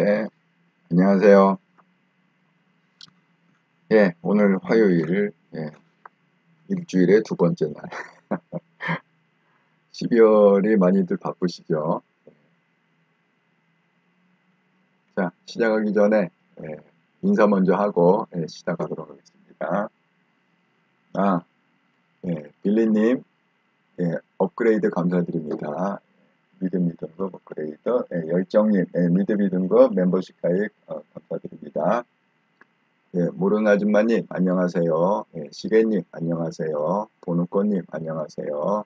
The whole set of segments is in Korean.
네, 안녕하세요. 예, 오늘 화요일, 일주일의 두 번째 날. 12월이 많이들 바쁘시죠? 자, 시작하기 전에, 인사 먼저 하고, 시작하도록 하겠습니다. 아, 빌리님, 업그레이드 감사드립니다. 믿음 업그레이드, 열정님, 믿음 멤버십 가입, 감사드립니다. 모르는 아줌마님, 안녕하세요. 시계님, 안녕하세요. 보는꽃님, 안녕하세요.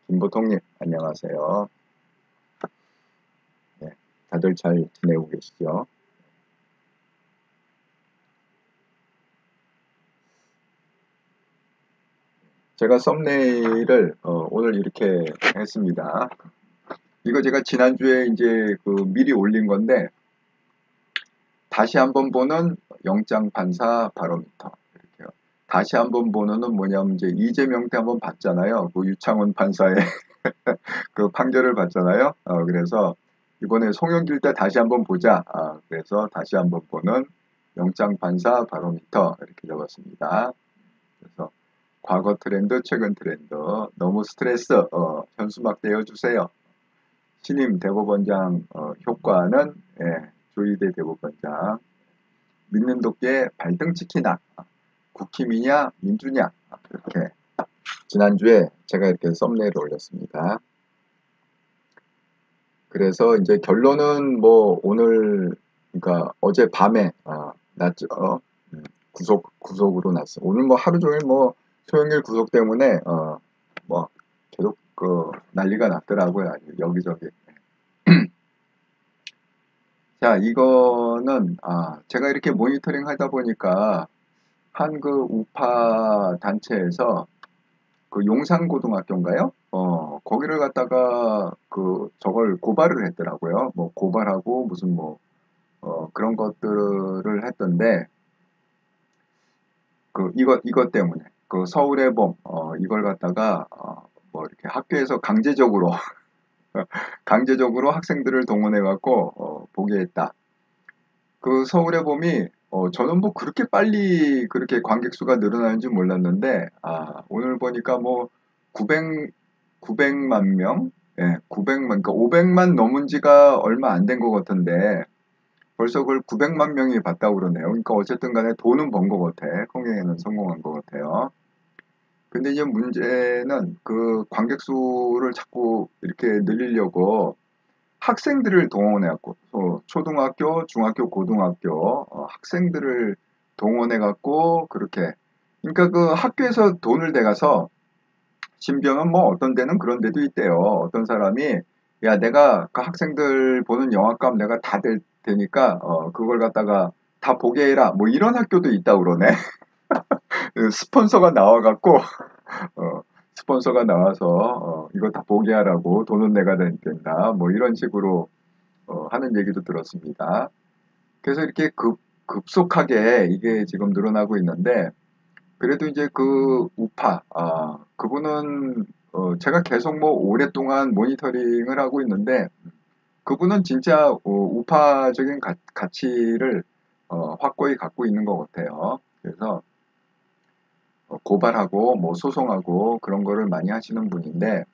김보통님, 안녕하세요. 네, 다들 잘 지내고 계시죠? 제가 썸네일을 오늘 이렇게 했습니다. 이거 제가 지난주에 이제 미리 올린 건데, 다시 한번 보는 영장 판사 바로미터. 이렇게요. 다시 한번 보는은 뭐냐면 이제 이재명 때 한번 봤잖아요. 그 유창훈 판사의 그 판결을 봤잖아요. 그래서 이번에 송영길 때 다시 한번 보자. 그래서 다시 한번 보는 영장 판사 바로미터 이렇게 적었습니다. 그래서 과거 트렌드, 최근 트렌드, 너무 스트레스 현수막 떼어주세요. 신임 대법원장 효과는 조희대 대법원장, 믿는 도끼에 발등 찍히나, 국힘이냐 민주냐, 이렇게 지난주에 제가 이렇게 썸네일을 올렸습니다. 그래서 이제 결론은 뭐 오늘, 그러니까 어제 밤에 났죠. 구속으로 났어. 오늘 뭐 하루 종일 뭐 소영일 구속 때문에 뭐 계속 난리가 났더라고요. 여기저기. 자, 이거는 제가 이렇게 모니터링 하다 보니까 한 그 우파 단체에서 그 용산고등학교인가요? 거기를 갖다가 저걸 고발을 했더라고요. 뭐 고발하고 무슨 뭐 그런 것들을 했던데, 이것 때문에 서울의 봄 이걸 갖다가 뭐 이렇게 학교에서 강제적으로 학생들을 동원해 갖고 보게 했다. 그 서울의 봄이 저는 뭐 그렇게 빨리 그렇게 관객 수가 늘어나는지 몰랐는데, 오늘 보니까 뭐 900만 명, 900만, 그러니까 500만 넘은 지가 얼마 안 된 것 같은데 벌써 그걸 900만 명이 봤다고 그러네요. 그러니까 어쨌든 간에 돈은 번 것 같아. 흥행에는 성공한 것 같아요. 근데 이제 문제는 그 관객 수를 자꾸 이렇게 늘리려고 학생들을 동원해갖고, 초등학교, 중학교, 고등학교, 학생들을 동원해갖고, 그렇게. 그러니까 그 학교에서 돈을 대가서, 심지어는 뭐 어떤 데는 그런 데도 있대요. 어떤 사람이, 야, 내가 그 학생들 보는 영화값 내가 다 될 테니까, 그걸 갖다가 다 보게 해라. 뭐 이런 학교도 있다고 그러네. 스폰서가 나와갖고, 어, 스폰서가 나와서, 이거 다 보게 하라고 돈은 내가 된다. 뭐 이런 식으로 하는 얘기도 들었습니다. 그래서 이렇게 급속하게 이게 지금 늘어나고 있는데, 그래도 이제 그 우파, 그분은 제가 계속 뭐 오랫동안 모니터링을 하고 있는데, 그분은 진짜 우파적인 가치를 확고히 갖고 있는 것 같아요. 그래서 고발하고 뭐 소송하고 그런 거를 많이 하시는 분인데,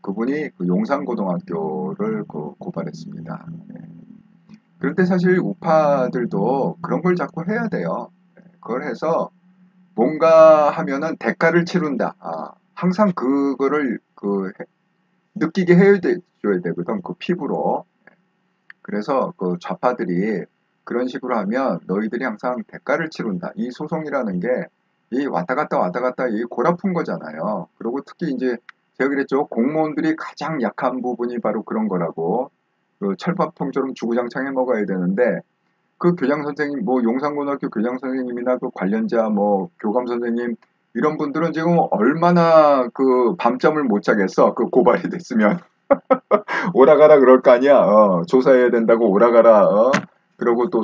그분이 그 용산고등학교를 고발했습니다. 그런데 사실 우파들도 그런 걸 자꾸 해야 돼요. 그걸 해서 뭔가 하면은 대가를 치른다. 항상 그거를 느끼게 해줘야 되거든. 그 피부로. 그래서 그 좌파들이 그런 식으로 하면 너희들이 항상 대가를 치른다. 이 소송이라는 게 이 왔다 갔다 이 골 아픈 거잖아요. 그리고 특히 이제 제가 그랬죠. 공무원들이 가장 약한 부분이 바로 그런 거라고. 그 철밥통처럼 주구장창 해 먹어야 되는데, 그 교장 선생님, 뭐 용산고등학교 교장 선생님이나 그 관련자, 뭐 교감 선생님 이런 분들은 지금 얼마나 그 밤잠을 못 자겠어. 그 고발이 됐으면 오라가라 그럴 거 아니야. 조사해야 된다고 오라가라. 그러고 또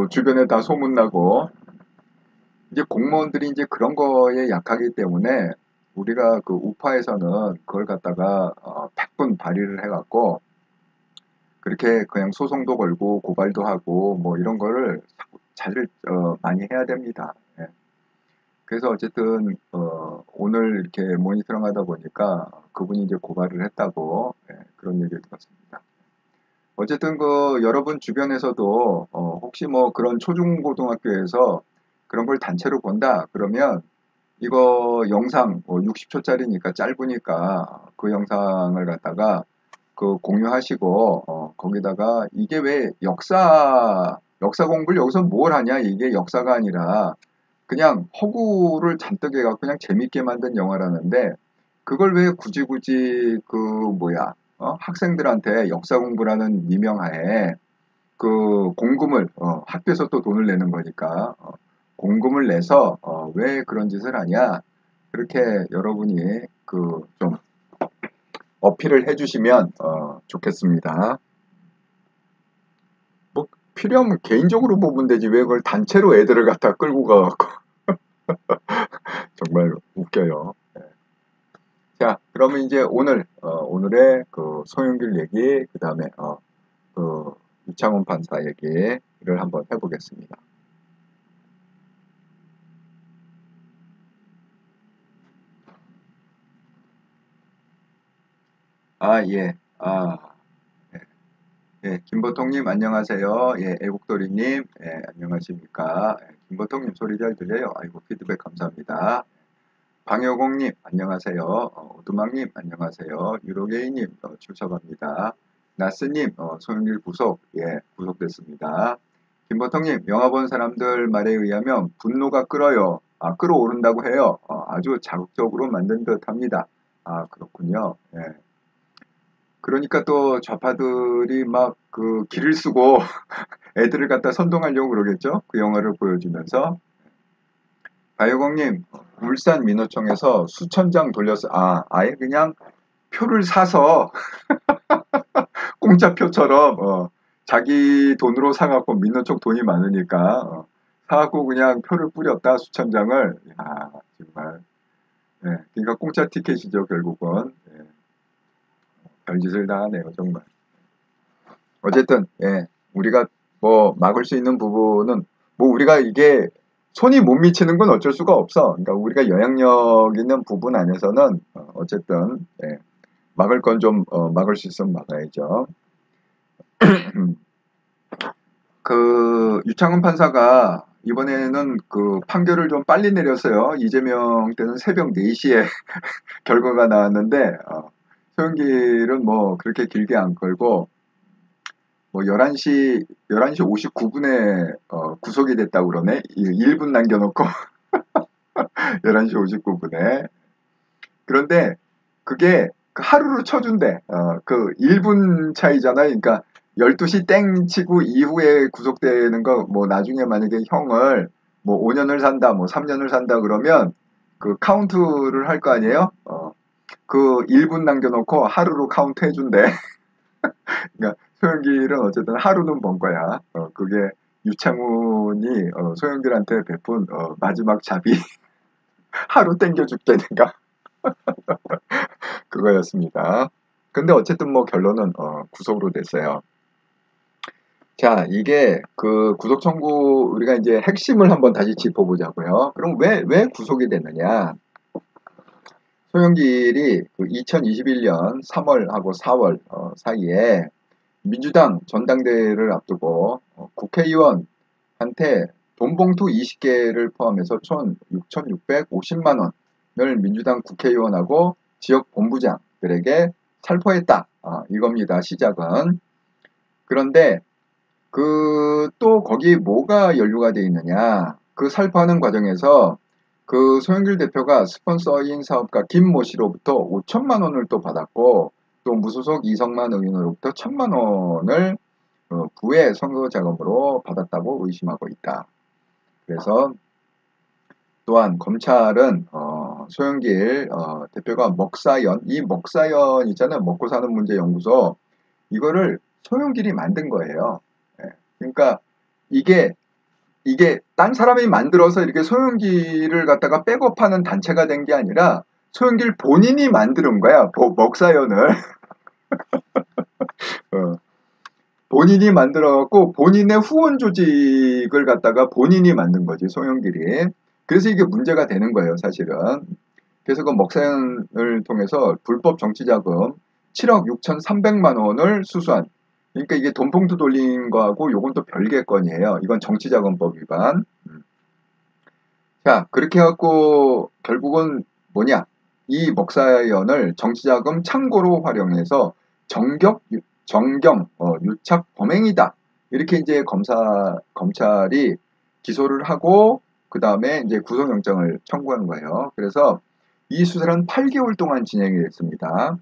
주변에 다 소문나고. 이제 공무원들이 이제 그런 거에 약하기 때문에 우리가 그 우파에서는 그걸 갖다가 100분 발휘를 해갖고, 그렇게 그냥 소송도 걸고 고발도 하고 뭐 이런 거를 잘 많이 해야 됩니다. 예. 그래서 어쨌든 오늘 이렇게 모니터링 하다 보니까 그분이 이제 고발을 했다고 그런 얘기를 들었습니다. 어쨌든 그 여러분 주변에서도 혹시 뭐 그런 초중고등학교에서 그런 걸 단체로 본다 그러면 이거 영상 뭐 60초짜리니까 짧으니까 그 영상을 갖다가 그 공유하시고 거기다가 이게 왜 역사 공부를 여기서 뭘 하냐 이게 역사가 아니라 그냥 허구를 잔뜩 해갖고 그냥 재밌게 만든 영화라는데 그걸 왜 굳이 그 뭐야 학생들한테 역사 공부라는 미명하에 그 공금을 학교에서 또 돈을 내는 거니까 공금을 내서 왜 그런 짓을 하냐 그렇게 여러분이 그 좀 어필을 해주시면 좋겠습니다. 뭐 필요하면 개인적으로 보면 되지 왜 그걸 단체로 애들을 갖다 끌고 가갖고 정말 웃겨요. 자, 그러면 이제 오늘의 그 소영길 얘기, 그 다음에 그 유창훈 판사 얘기를 한번 해보겠습니다. 아, 예. 예, 김보통님 안녕하세요. 예, 애국도리님 안녕하십니까. 김보통님 소리 잘 들려요. 아이고 피드백 감사합니다. 방여공님 안녕하세요. 오두막님 안녕하세요. 유로게이님 출석합니다. 나스님 소영길 구속 구속됐습니다. 김보통님 영화 본 사람들 말에 의하면 분노가 끓어요. 끓어오른다고 해요. 아주 자극적으로 만든 듯합니다. 그렇군요. 예. 그러니까 또 좌파들이 막 그 기를 쓰고 애들을 갖다 선동하려고 그러겠죠. 그 영화를 보여주면서. 바이오공님 울산 민노총에서 수천 장 돌려서 아예 그냥 표를 사서 공짜표처럼 자기 돈으로 사갖고 민노총 돈이 많으니까 사갖고 그냥 표를 뿌렸다 수천 장을. 정말 그러니까 공짜 티켓이죠 결국은. 별짓을 다 하네요 정말. 어쨌든 우리가 뭐 막을 수 있는 부분은 뭐 우리가 이게 손이 못 미치는 건 어쩔 수가 없어. 그러니까 우리가 영향력 있는 부분 안에서는 어쨌든 막을 건 좀 막을 수 있으면 막아야죠. 그 유창훈 판사가 이번에는 그 판결을 좀 빨리 내렸어요. 이재명 때는 새벽 4시에 결과가 나왔는데 소영길은 뭐 그렇게 길게 안 걸고 뭐 11시 59분에 구속이 됐다고 그러네. 1분 남겨놓고 11시 59분에. 그런데 그게 그 하루로 쳐준대. 그 1분 차이잖아요. 그러니까 12시 땡 치고 이후에 구속되는 거 뭐 나중에 만약에 형을 뭐 5년을 산다 뭐 3년을 산다 그러면 그 카운트를 할 거 아니에요. 그 1분 남겨놓고 하루로 카운트 해준대. 그러니까 소영길은 어쨌든 하루는 번 거야. 그게 유창훈이 소영길한테 베푼 마지막 자비 하루 땡겨줄게는가 그거였습니다. 근데 어쨌든 뭐 결론은 구속으로 됐어요. 자, 이게 그 구속 청구 우리가 이제 핵심을 한번 다시 짚어보자고요. 그럼 왜 구속이 됐느냐? 소영길이 그 2021년 3월하고 4월 사이에 민주당 전당대회를 앞두고 국회의원한테 돈봉투 20개를 포함해서 총 6,650만 원을 민주당 국회의원하고 지역 본부장들에게 살포했다. 이겁니다. 시작은. 그런데 그 또 거기 뭐가 연루가 돼 있느냐. 그 살포하는 과정에서 그 소영길 대표가 스폰서인 사업가 김모 씨로부터 5천만 원을 또 받았고 또 무소속 이성만 의원으로부터 1,000만 원을 부의 선거 자금으로 받았다고 의심하고 있다. 그래서 또한 검찰은 소영길 대표가 먹사연, 이 먹사연 있잖아요. 먹고 사는 문제 연구소 이거를 소영길이 만든 거예요. 그러니까 이게 딴 사람이 만들어서 이렇게 소영길을 갖다가 백업하는 단체가 된 게 아니라 소영길 본인이 만드는 거야. 먹사연을. 본인이 만들어갖고 본인의 후원 조직을 갖다가 본인이 만든 거지, 송영길이. 그래서 이게 문제가 되는 거예요, 사실은. 그래서 그 먹사연을 통해서 불법 정치자금 7억 6,300만 원을 수수한. 그러니까 이게 돈봉투 돌린 거하고 요건 또 별개 건이에요. 이건 정치자금법 위반. 자, 그렇게 해갖고 결국은 뭐냐? 이 먹사연을 정치자금 창고로 활용해서 정경, 유착 범행이다. 이렇게 이제 검찰이 기소를 하고 그 다음에 이제 구속영장을 청구한 거예요. 그래서 이 수사는 8개월 동안 진행이 됐습니다.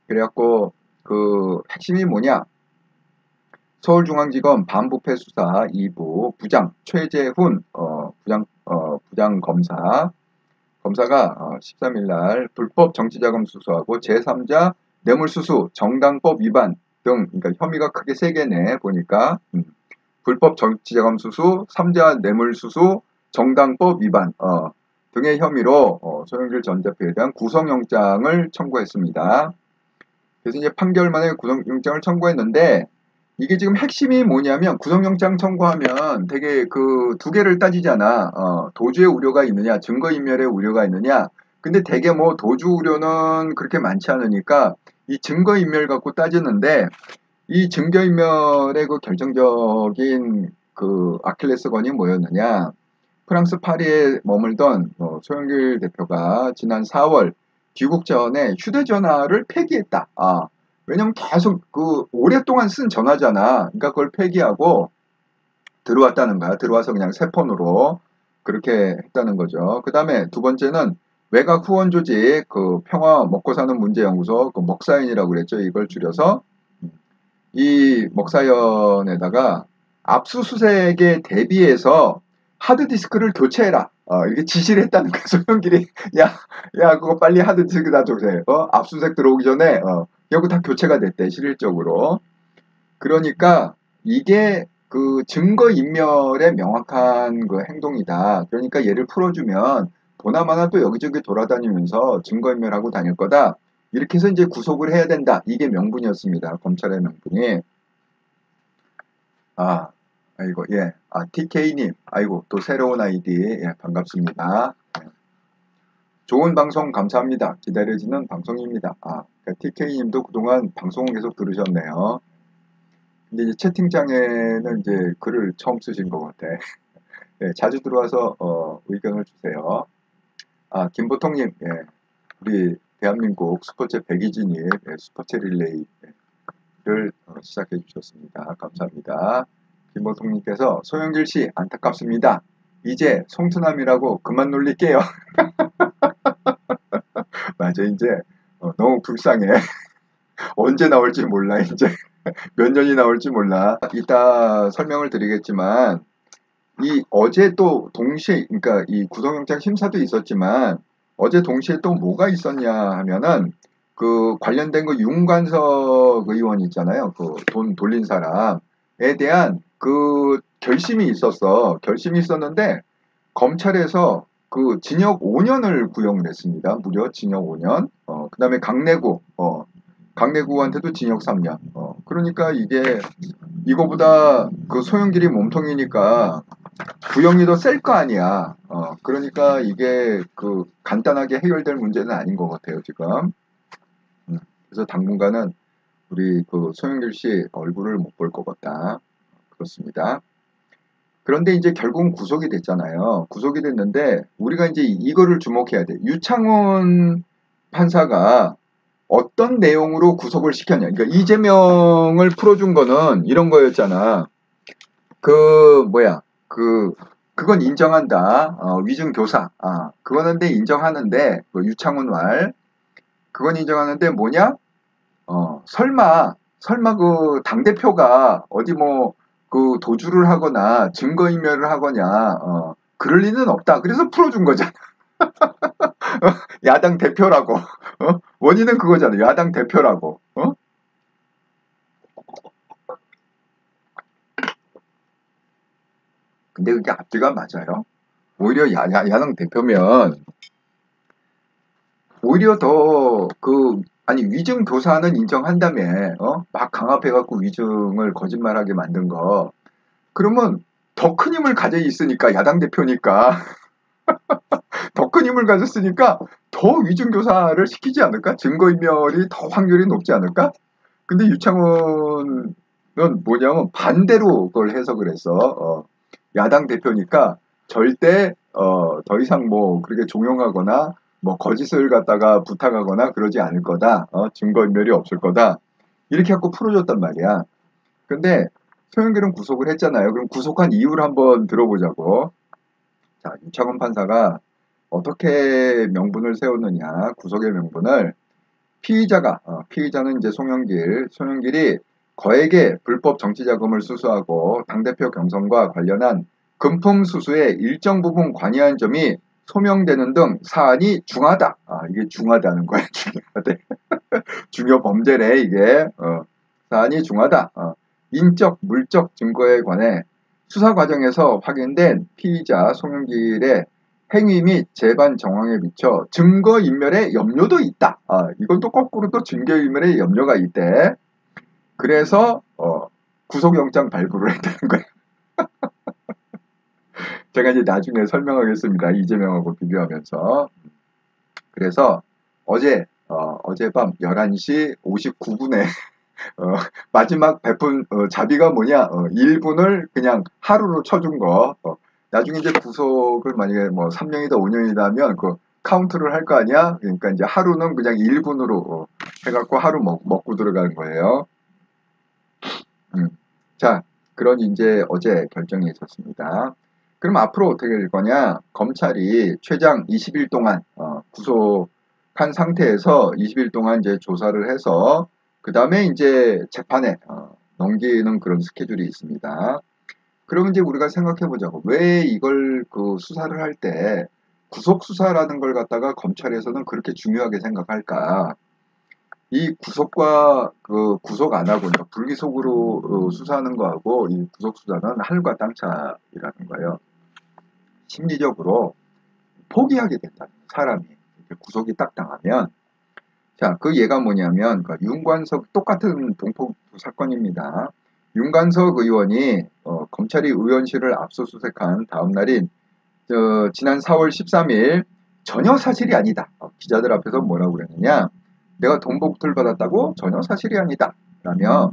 그래갖고 그 핵심이 뭐냐? 서울중앙지검 반부패 수사 2부 부장 최재훈 부장 검사가 13일 날 불법 정치자금 수수하고 제3자 뇌물수수 정당법 위반 등, 그러니까 혐의가 크게 3개네 보니까. 불법 정치자금 수수, 3자 뇌물수수, 정당법 위반 등의 혐의로 송영길 전 대표에 대한 구속영장을 청구했습니다. 그래서 이제 판결 만에 구속영장을 청구했는데, 이게 지금 핵심이 뭐냐면 구속영장 청구하면 되게 그 두 개를 따지잖아. 도주의 우려가 있느냐, 증거인멸의 우려가 있느냐. 근데 되게 뭐 도주 우려는 그렇게 많지 않으니까 이 증거인멸 갖고 따지는데, 이 증거인멸의 그 결정적인 그 아킬레스건이 뭐였느냐. 프랑스 파리에 머물던 송영길 대표가 지난 4월 귀국 전에 휴대전화를 폐기했다. 왜냐면 계속 그 오랫동안 쓴 전화잖아. 그러니까 그걸 폐기하고 들어왔다는 거야. 들어와서 그냥 새 폰으로 그렇게 했다는 거죠. 그 다음에 두 번째는 외곽 후원 조직 그 평화 먹고 사는 문제 연구소 그 먹사연이라고 그랬죠. 이걸 줄여서 이 먹사연에다가 압수수색에 대비해서 하드디스크를 교체해라. 이렇게 지시를 했다는 거야. 송영길이 야 그거 빨리 하드디스크다 교체해. 압수수색 들어오기 전에 이거 다 교체가 됐대, 실질적으로. 그러니까 이게 그 증거인멸의 명확한 그 행동이다. 그러니까 얘를 풀어주면 보나마나 또 여기저기 돌아다니면서 증거인멸하고 다닐 거다. 이렇게 해서 이제 구속을 해야 된다. 이게 명분이었습니다. 검찰의 명분이. 아이고, 예. TK님. 아이고, 또 새로운 아이디. 예, 반갑습니다. 좋은 방송 감사합니다. 기다려지는 방송입니다. 그러니까 TK님도 그동안 방송을 계속 들으셨네요. 근데 이제 채팅창에는 이제 글을 처음 쓰신 것 같아. 예, 자주 들어와서 의견을 주세요. 김보통님, 예, 우리 대한민국 스포츠 백이진이 스포츠 릴레이를 시작해 주셨습니다. 감사합니다. 김보통님께서 소영길 씨 안타깝습니다. 이제 송트남이라고 그만 놀릴게요. 맞아, 이제 너무 불쌍해. 언제 나올지 몰라. 이제 몇 년이 나올지 몰라. 이따 설명을 드리겠지만 이 어제 또 동시에, 그러니까 이 구속영장 심사도 있었지만 어제 동시에 또 뭐가 있었냐 하면은 그 관련된 그 윤관석 의원 있잖아요. 그 돈 돌린 사람에 대한 그 결심이 있었어. 결심이 있었는데 검찰에서 그 징역 5년을 구형을 했습니다. 무려 징역 5년. 그 다음에 강내구한테도 징역 3년. 그러니까 이게 이거보다 그 소형길이 몸통이니까 구형이 더 셀 거 아니야. 그러니까 이게 그 간단하게 해결될 문제는 아닌 것 같아요, 지금. 그래서 당분간은 우리 그 소영길 씨 얼굴을 못 볼 것 같다. 그렇습니다. 그런데 이제 결국은 구속이 됐잖아요. 구속이 됐는데 우리가 이제 이거를 주목해야 돼. 유창훈 판사가 어떤 내용으로 구속을 시켰냐. 그러니까 이재명을 풀어준 거는 이런 거였잖아. 그건 인정한다. 위증 교사. 그거는 인정하는데, 그 유창훈 말. 그건 인정하는데 뭐냐? 설마 그 당대표가 어디 뭐, 그 도주를 하거나 증거인멸을 하거나, 그럴 리는 없다. 그래서 풀어준 거잖아. 야당 대표라고. 원인은 그거잖아. 야당 대표라고. 근데 그게 앞뒤가 맞아요. 오히려 야당 대표면 오히려 더 아니 위증 교사는 인정한다며. 막 강압해갖고 위증을 거짓말하게 만든 거. 그러면 더 큰 힘을 가져 있으니까 야당 대표니까 더 큰 힘을 가졌으니까 더 위증 교사를 시키지 않을까? 증거인멸이 더 확률이 높지 않을까? 근데 유창훈은 뭐냐면 반대로 그걸 해석을 했어. 야당 대표니까 절대 더 이상 뭐 그렇게 종용하거나 뭐 거짓을 갖다가 부탁하거나 그러지 않을 거다. 증거인멸이 없을 거다. 이렇게 갖고 풀어줬단 말이야. 근데 소영길은 구속을 했잖아요. 그럼 구속한 이유를 한번 들어보자고. 자, 유창훈 판사가 어떻게 명분을 세웠느냐. 구속의 명분을 피의자는 이제 송영길이 거액의 불법 정치자금을 수수하고 당대표 경선과 관련한 금품 수수에 일정 부분 관여한 점이 소명되는 등 사안이 중하다. 이게 중하다는 거야. 중요하대. 중요 범죄래, 이게. 사안이 중하다. 인적, 물적 증거에 관해 수사 과정에서 확인된 피의자 송영길의 행위 및 재반 정황에 비춰 증거인멸의 염려도 있다. 이건 또 거꾸로 또 증거인멸의 염려가 있대. 그래서 구속영장 발부를 했다는 거야. 제가 이제 나중에 설명하겠습니다. 이재명하고 비교하면서. 그래서 어젯밤 11시 59분에 마지막 베푼 자비가 뭐냐? 1분을 그냥 하루로 쳐준 거. 나중에 이제 구속을 만약에 뭐 3년이다 5년이다 하면 그 카운트를 할 거 아니야? 그러니까 이제 하루는 그냥 1분으로 해갖고 하루 먹고 들어가는 거예요. 자, 그런 이제 어제 결정이 있었습니다. 그럼 앞으로 어떻게 될 거냐? 검찰이 최장 20일 동안 구속한 상태에서 20일 동안 이제 조사를 해서 그 다음에 이제 재판에 넘기는 그런 스케줄이 있습니다. 그러면 이제 우리가 생각해 보자고. 왜 이걸 그 수사를 할 때 구속 수사라는 걸 갖다가 검찰에서는 그렇게 중요하게 생각할까? 이 구속과 그 구속 안 하고 그러니까 불기소로 수사하는 거하고 이 구속 수사는 하늘과 땅 차이라는 거예요. 심리적으로 포기하게 된다. 사람이 구속이 딱 당하면 자, 그 예가 뭐냐면 윤관석 똑같은 동포 사건입니다. 윤관석 의원이 검찰이 의원실을 압수수색한 다음 날인 지난 4월 13일 전혀 사실이 아니다. 기자들 앞에서 뭐라고 그랬느냐? 내가 돈 복투를 받았다고 전혀 사실이 아니다. 라며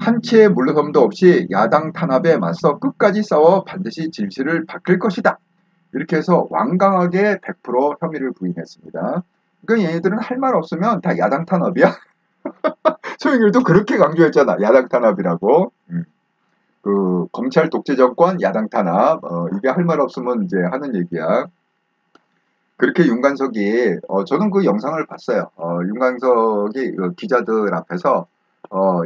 한치의 물러섬도 없이 야당 탄압에 맞서 끝까지 싸워 반드시 진실을 밝힐 것이다. 이렇게 해서 완강하게 100% 혐의를 부인했습니다. 그러니까 얘네들은 할 말 없으면 다 야당 탄압이야. 소영일도 그렇게 강조했잖아. 야당 탄압이라고. 그 검찰 독재 정권 야당 탄압. 이게 할 말 없으면 이제 하는 얘기야. 그렇게 윤관석이 저는 그 영상을 봤어요. 윤관석이 기자들 앞에서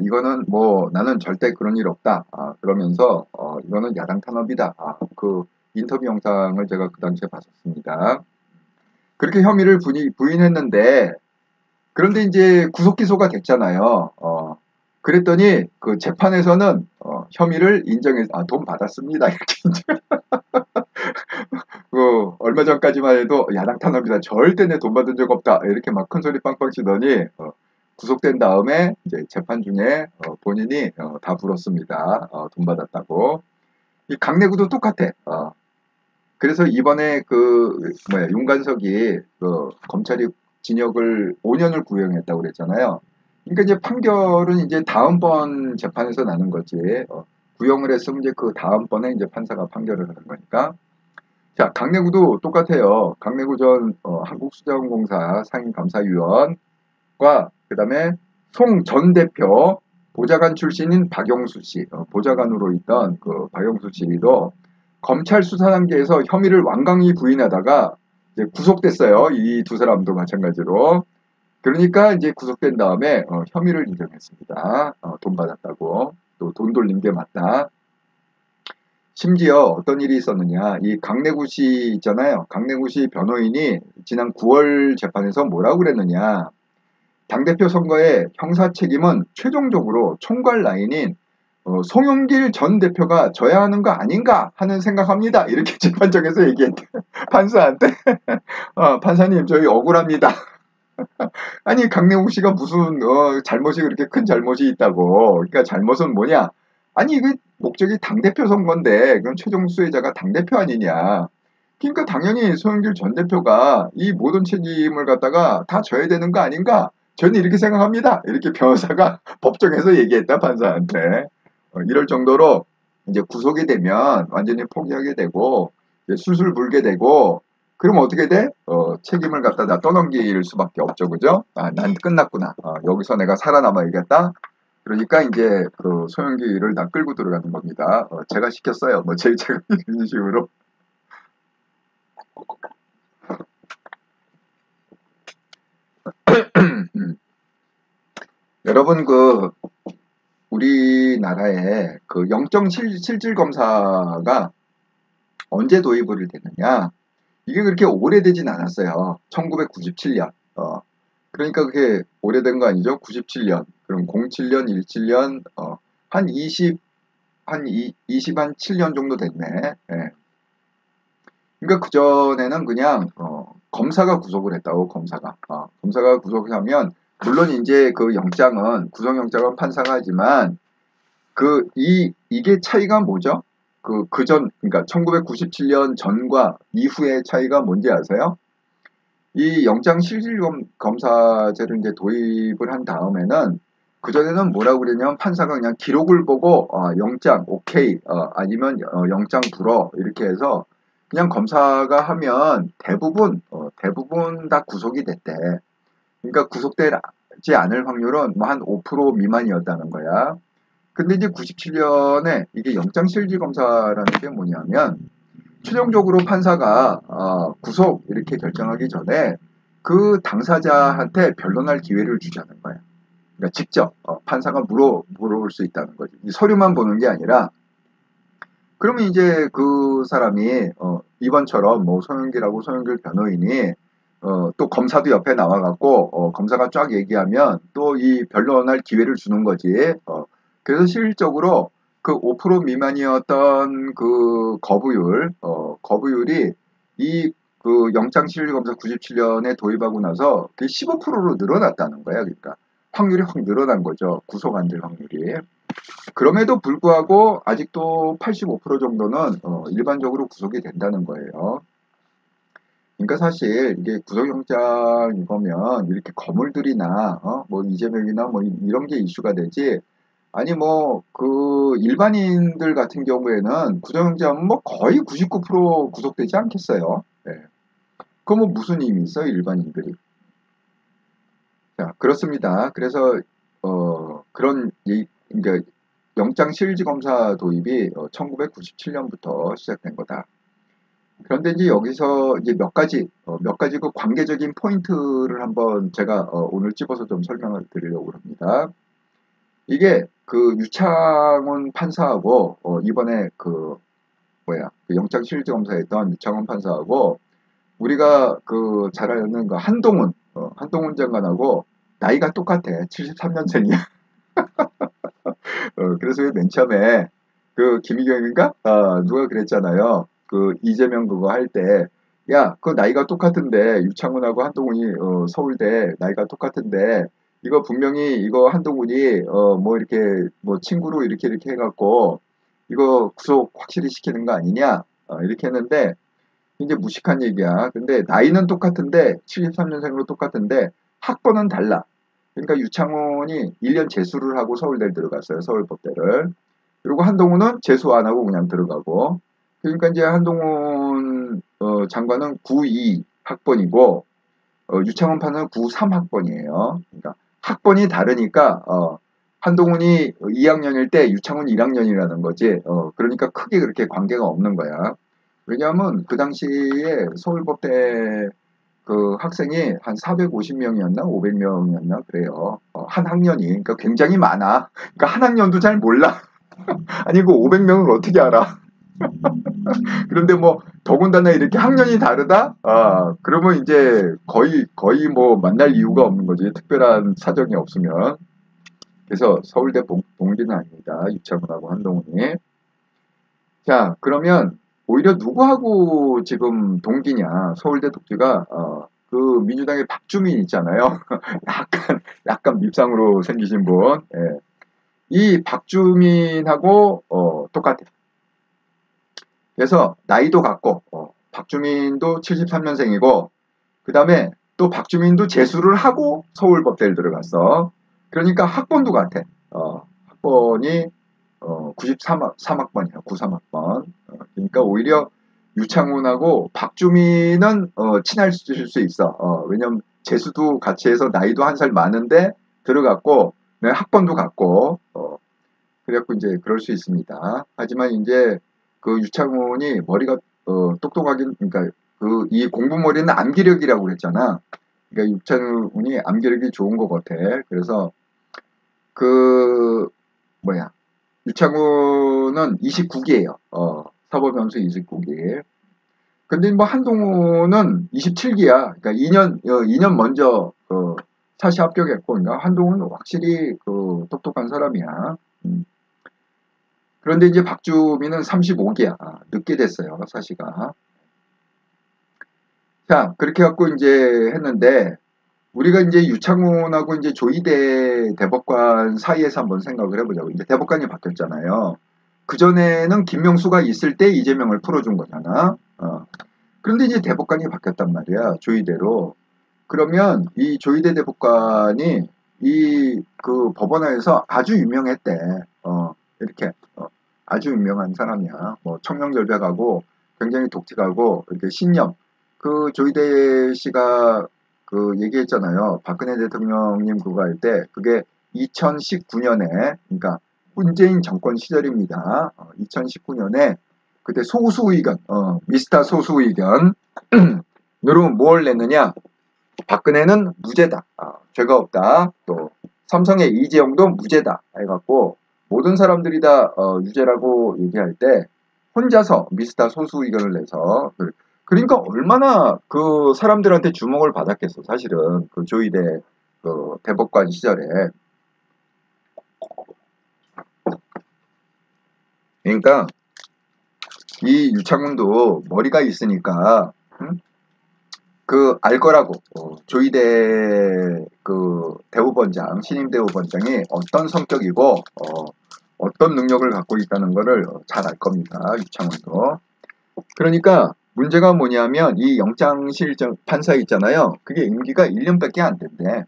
이거는 뭐 나는 절대 그런 일 없다. 그러면서 이거는 야당 탄압이다. 그 인터뷰 영상을 제가 그 당시에 봤었습니다. 그렇게 혐의를 부인했는데 그런데 이제 구속 기소가 됐잖아요. 그랬더니 그 재판에서는 혐의를 인정해서 돈 받았습니다. 이렇게 이제 얼마 전까지만 해도 야당 탄압이다. 절대 내 돈 받은 적 없다. 이렇게 막 큰 소리 빵빵 치더니 구속된 다음에 이제 재판 중에 본인이 다 불었습니다. 돈 받았다고. 이 강내구도 똑같아. 그래서 이번에 윤관석이 검찰이 징역을 5년을 구형했다고 그랬잖아요. 그러니까 이제 판결은 이제 다음번 재판에서 나는 거지. 구형을 했으면 이제 그 다음번에 이제 판사가 판결을 하는 거니까. 자, 강내구도 똑같아요. 강내구 전 한국수자원공사 상임감사위원과 그다음에 송 전 대표 보좌관 출신인 박영수 씨, 보좌관으로 있던 그 박영수 씨도 검찰 수사 단계에서 혐의를 완강히 부인하다가 이제 구속됐어요. 이 두 사람도 마찬가지로. 그러니까 이제 구속된 다음에 혐의를 인정했습니다. 돈 받았다고. 또 돈 돌린 게 맞다. 심지어 어떤 일이 있었느냐. 이 강내구 씨 있잖아요. 강내구 씨 변호인이 지난 9월 재판에서 뭐라고 그랬느냐. 당대표 선거의 형사 책임은 최종적으로 총괄 라인인 송영길 전 대표가 져야 하는 거 아닌가 하는 생각합니다. 이렇게 재판정에서 얘기했대. 판사한테. 판사님 저희 억울합니다. 아니 강내욱 씨가 무슨 잘못이 그렇게 큰 잘못이 있다고. 그러니까 잘못은 뭐냐? 아니 이게 목적이 당대표 선거인데 그럼 최종 수혜자가 당대표 아니냐? 그러니까 당연히 송영길 전 대표가 이 모든 책임을 갖다가 다 져야 되는 거 아닌가? 저는 이렇게 생각합니다. 이렇게 변호사가 법정에서 얘기했다 판사한테. 이럴 정도로 이제 구속이 되면 완전히 포기하게 되고 이제 술술 불게 되고 그럼 어떻게 돼? 책임을 갖다 다 떠넘길 수밖에 없죠, 그죠? 아, 난 끝났구나. 여기서 내가 살아남아야겠다. 그러니까 이제 그 소형기를 다 끌고 들어가는 겁니다. 제가 시켰어요. 뭐 제가 이런 식으로. 여러분 그 우리나라에 그 영적 실질 검사가 언제 도입을 됐느냐? 이게 그렇게 오래되진 않았어요. 1997년. 그러니까 그게 오래된 거 아니죠? 97년. 그럼 07년, 17년, 한 20, 한 7년 정도 됐네. 예. 그러니까 그전에는 그냥, 검사가 구속을 했다고, 검사가. 검사가 구속을 하면, 물론 이제 그 영장은, 구속영장은 판사가 하지만, 이게 차이가 뭐죠? 그러니까 1997년 전과 이후의 차이가 뭔지 아세요? 이 영장 실질 검사제를 이제 도입을 한 다음에는 그전에는 뭐라고 그랬냐면 판사가 그냥 기록을 보고 영장 오케이 아니면 영장 불어 이렇게 해서 그냥 검사가 하면 대부분 다 구속이 됐대. 그러니까 구속되지 않을 확률은 뭐 한 5% 미만이었다는 거야. 근데 이제 97년에 이게 영장 실질 검사라는 게 뭐냐면 최종적으로 판사가 구속 이렇게 결정하기 전에 그 당사자한테 변론할 기회를 주자는 거예요. 그러니까 직접 판사가 물어볼 수 있다는 거지. 이 서류만 보는 게 아니라 그러면 이제 그 사람이 이번처럼 뭐 소영길 변호인이 또 검사도 옆에 나와갖고 검사가 쫙 얘기하면 또 이 변론할 기회를 주는 거지. 그래서 실질적으로 그 5% 미만이었던 그 거부율이 이 그 영장실검사 97년에 도입하고 나서 그게 15%로 늘어났다는 거야. 그러니까 확률이 확 늘어난 거죠. 구속 안 될 확률이. 그럼에도 불구하고 아직도 85% 정도는 일반적으로 구속이 된다는 거예요. 그러니까 사실 이게 구속영장 이거면 이렇게 거물들이나 뭐 이재명이나 뭐 이런 게 이슈가 되지. 아니 뭐 그 일반인들 같은 경우에는 구속영장 뭐 거의 99% 구속되지 않겠어요. 네. 그 뭐 무슨 의미 있어요 일반인들이? 자 그렇습니다. 그래서 그런 그러니까 영장 실질 검사 도입이 1997년부터 시작된 거다. 그런데 이제 여기서 이제 몇 가지 그 관계적인 포인트를 한번 제가 오늘 집어서 좀 설명을 드리려고 합니다. 이게 그 유창훈 판사하고 이번에 그 영장 실질 검사했던 유창훈 판사하고 우리가 그 잘 아는 그 한동훈 장관하고 나이가 똑같아. 73년생이야. 그래서 맨 처음에 그 김희경인가? 누가 그랬잖아요. 그 이재명 그거 할 때, 야, 그 나이가 똑같은데 유창훈하고 한동훈이 서울대 나이가 똑같은데 이거 분명히 이거 한동훈이 뭐 이렇게 뭐 친구로 이렇게 해갖고 이거 구속 확실히 시키는 거 아니냐? 이렇게 했는데 이제 무식한 얘기야. 근데 나이는 똑같은데 73년생으로 똑같은데 학번은 달라. 그러니까 유창훈이 1년 재수를 하고 서울대를 들어갔어요. 서울법대를. 그리고 한동훈은 재수 안 하고 그냥 들어가고. 그러니까 이제 한동훈 장관은 92 학번이고 유창훈 판은 93 학번이에요. 그러니까 학번이 다르니까 한동훈이 2학년일 때 유창훈 1학년이라는 거지. 그러니까 크게 그렇게 관계가 없는 거야. 왜냐하면 그 당시에 서울법대 그 학생이 한 450명이었나 500명이었나 그래요. 한 학년이. 그러니까 굉장히 많아. 그러니까 한 학년도 잘 몰라. 아니 그 500명을 어떻게 알아? 그런데 뭐 더군다나 이렇게 학년이 다르다? 그러면 이제 거의 뭐 만날 이유가 없는 거지. 특별한 사정이 없으면. 그래서 서울대 동기는 아닙니다. 유창훈하고 한동훈이. 자, 그러면 오히려 누구하고 지금 동기냐? 서울대 동기가 그 민주당의 박주민 있잖아요. 약간 밉상으로 생기신 분. 예. 이 박주민하고 똑같아. 그래서 나이도 같고 박주민도 73년생이고 그 다음에 또 박주민도 재수를 하고 서울법대를 들어갔어. 그러니까 학번도 같아. 학번이 93학번이야. 93학번. 그러니까 오히려 유창훈하고 박주민은 친할 수 있어. 왜냐면 재수도 같이 해서 나이도 한 살 많은데 들어갔고 네, 학번도 같고 그래갖고 이제 그럴 수 있습니다. 하지만 이제 그 유창훈이 머리가 똑똑하긴 그러니까 그 이 공부머리는 암기력이라고 그랬잖아. 그러니까 유창훈이 암기력이 좋은 것 같아. 그래서 그 뭐야 유창훈은 29기예요. 사법연수 29기. 근데 뭐 한동훈은 27기야. 그러니까 2년 먼저 사시 합격했고, 그러니까 한동훈은 확실히 그 똑똑한 사람이야. 그런데 이제 박주민은 35기야. 늦게 됐어요, 사시가. 자, 그렇게 갖고 이제 했는데, 우리가 이제 유창훈하고 이제 조희대 대법관 사이에서 한번 생각을 해보자고. 이제 대법관이 바뀌었잖아요. 그전에는 김명수가 있을 때 이재명을 풀어준 거잖아. 그런데 이제 대법관이 바뀌었단 말이야. 조희대로. 그러면 이 조희대 대법관이 이 그 법원에서 아주 유명했대. 이렇게 아주 유명한 사람이야. 뭐 청명절벽하고 굉장히 독특하고 이렇게 신념. 그 조희대 씨가 그 얘기했잖아요. 박근혜 대통령님 그거 할 때 그게 2019년에 그러니까 문재인 정권 시절입니다. 2019년에 그때 소수 의견, 미스터 소수 의견으로 뭘 냈느냐? 박근혜는 무죄다. 죄가 없다. 또 삼성의 이재용도 무죄다. 해갖고 모든 사람들이 다 유죄라고 얘기할 때 혼자서 미스터 소수 의견을 내서 그러니까 얼마나 그 사람들한테 주목을 받았겠어. 사실은 그 조희대 그 대법관 시절에. 그러니까 이 유창훈도 머리가 있으니까 그 알 거라고 조희대 그 대법원장 신임 대법원장이 어떤 성격이고 어떤 능력을 갖고 있다는 거를 잘 알 겁니다. 유창훈도. 그러니까 문제가 뭐냐면 이 영장실정 판사 있잖아요. 그게 임기가 1년밖에 안 된대.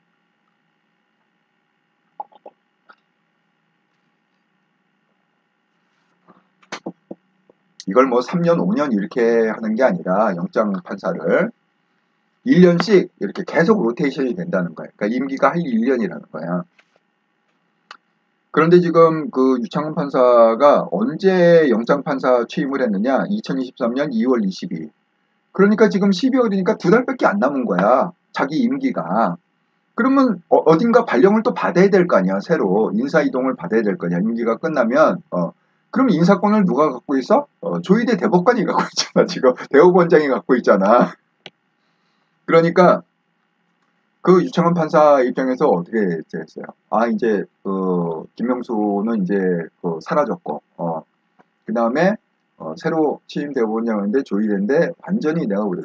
이걸 뭐 3년, 5년 이렇게 하는 게 아니라 영장 판사를 1년씩 이렇게 계속 로테이션이 된다는 거야. 그러니까 임기가 한 1년이라는 거야. 그런데 지금 그 유창훈 판사가 언제 영장 판사 취임을 했느냐? 2023년 2월 22일. 그러니까 지금 12월이니까 2달밖에 안 남은 거야. 자기 임기가. 그러면 어딘가 발령을 또 받아야 될 거 아니야. 새로 인사이동을 받아야 될 거냐. 임기가 끝나면 그럼 인사권을 누가 갖고 있어? 조희대 대법관이 갖고 있잖아. 지금 대법원장이 갖고 있잖아. 그러니까 그 유창훈 판사 입장에서 어떻게 했어요? 이제 김명수는 이제 사라졌고, 그 다음에 새로 취임 대법원장인데 조희대인데 완전히 내가 그래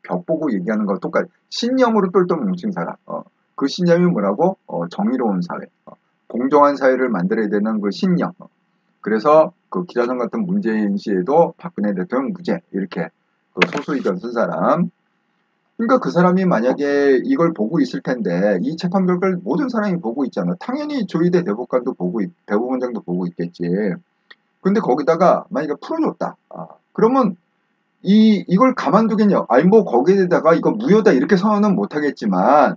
벽 보고 얘기하는 거 똑같이 신념으로 똘똘 뭉친 사람. 그 신념이 뭐라고? 정의로운 사회, 공정한 사회를 만들어야 되는 그 신념. 그래서 그 기자선 같은 문재인 씨에도 박근혜 대통령 무죄 이렇게 그 소수 의견 쓴 사람. 그러니까 그 사람이 만약에 이걸 보고 있을 텐데 이 재판 결과를 모든 사람이 보고 있잖아. 당연히 조희대 대법관도 대법원장도 보고 있겠지. 근데 거기다가 만약에 풀어줬다. 그러면 이걸 가만두겠냐? 아니 뭐 거기에다가 이거 무효다 이렇게 선언은 못하겠지만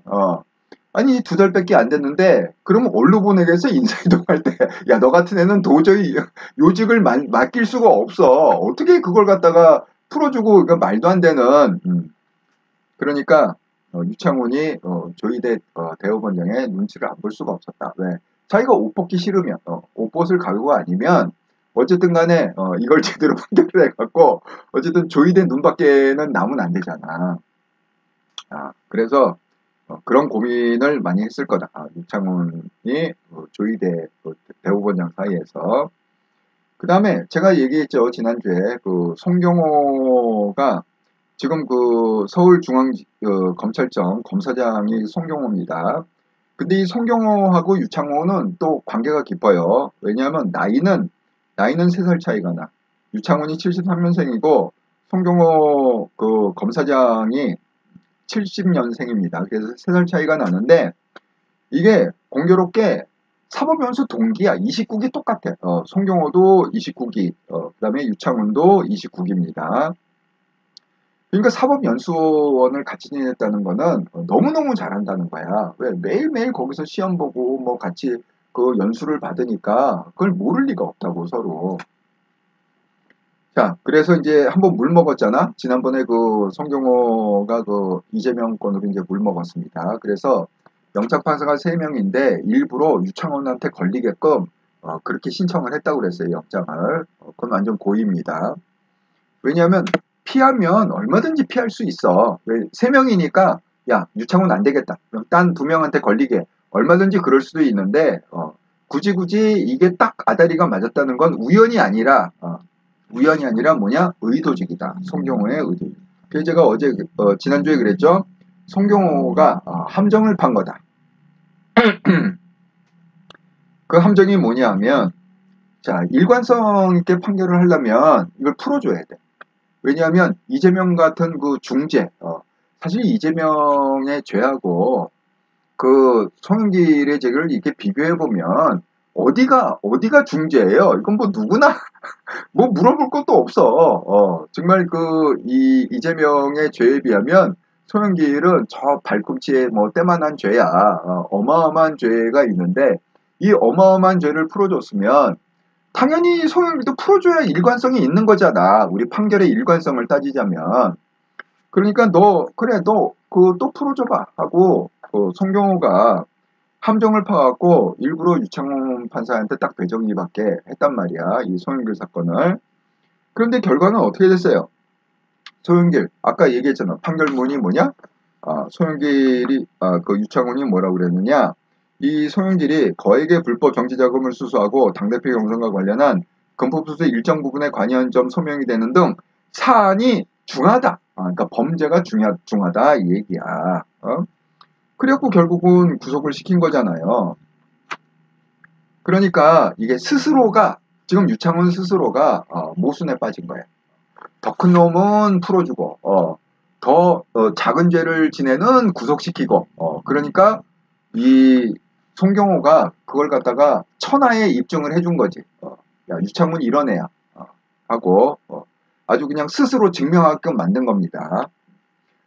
아니 2달밖에 안 됐는데 그러면 어디로 보내겠어? 인사이동할 때. 야 너 같은 애는 도저히 요직을 맡길 수가 없어. 어떻게 그걸 갖다가 풀어주고 그러니까 말도 안 되는 그러니까 유창훈이 조희대 대법원장의 눈치를 안 볼 수가 없었다. 왜? 자기가 옷 벗기 싫으면 옷 벗을 각오가 아니면 어쨌든 간에 이걸 제대로 판결을 해갖고 어쨌든 조희대 눈밖에는 남으면 안 되잖아. 그래서 그런 고민을 많이 했을 거다. 유창훈이 조희대 대법원장 사이에서. 그 다음에 제가 얘기했죠. 지난주에 그 송경호가 지금 그 서울중앙 검찰청 검사장이 송경호입니다. 근데 이 송경호하고 유창훈은 또 관계가 깊어요. 왜냐하면 나이는 3살 차이가 나. 유창훈이 73년생이고 송경호 그 검사장이 70년생입니다. 그래서 3살 차이가 나는데 이게 공교롭게 사법연수 동기야. 29기 똑같아. 송경호도 29기, 그 다음에 유창훈도 29기입니다. 그러니까 사법연수원을 같이 지냈다는 거는 너무너무 잘한다는 거야. 왜? 매일매일 거기서 시험 보고 뭐 같이 그 연수를 받으니까 그걸 모를 리가 없다고 서로. 자, 그래서 이제 한번 물 먹었잖아. 지난번에 그 송경호가 그 이재명 건으로 이제 물 먹었습니다. 그래서 영장 판사가 3명인데 일부러 유창훈한테 걸리게끔 그렇게 신청을 했다고 그랬어요. 영장을. 그건 완전 고의입니다. 왜냐하면 피하면 얼마든지 피할 수 있어. 왜? 3명이니까 야 유창훈 안 되겠다. 그럼 딴 2명한테 걸리게 얼마든지 그럴 수도 있는데 굳이 이게 딱 아다리가 맞았다는 건 우연이 아니라 뭐냐? 의도적이다. 송경호의 의도. 그래서 제가 어제 지난주에 그랬죠. 송경호가 함정을 판 거다. 그 함정이 뭐냐면 자 일관성 있게 판결을 하려면 이걸 풀어줘야 돼. 왜냐하면 이재명 같은 그 중죄, 사실 이재명의 죄하고 그 송영길의 죄를 이렇게 비교해 보면 어디가 중죄예요? 이건 뭐 누구나 뭐 물어볼 것도 없어. 정말 그 이재명의 죄에 비하면 송영길은 저 발꿈치에 뭐 때만한 죄야. 어마어마한 죄가 있는데 이 어마어마한 죄를 풀어줬으면 당연히 송영길도 풀어줘야 일관성이 있는 거잖아. 우리 판결의 일관성을 따지자면. 그러니까 너 그 또 풀어줘봐 하고 송경호가 함정을 파갖고 일부러 유창훈 판사한테 딱 배정이 받게 했단 말이야. 이 송영길 사건을. 그런데 결과는 어떻게 됐어요? 송영길 아까 얘기했잖아. 판결문이 뭐냐? 송영길이 그 유창훈이 뭐라고 그랬느냐? 이 송영길이 거액의 불법 정치자금을 수수하고 당대표 경선과 관련한 금품수수 일정 부분에 관여한 점 소명이 되는 등 사안이 중하다. 그러니까 범죄가 중하다 이 얘기야. 그래갖고 결국은 구속을 시킨 거잖아요. 그러니까 이게 스스로가 지금 유창훈 스스로가 모순에 빠진 거예요. 더 큰 놈은 풀어주고 더 작은 죄를 지내는 구속시키고 그러니까 이 송경호가 그걸 갖다가 천하에 입증을 해준 거지. 야 유창훈 이런 애야 하고 아주 그냥 스스로 증명하게끔 만든 겁니다.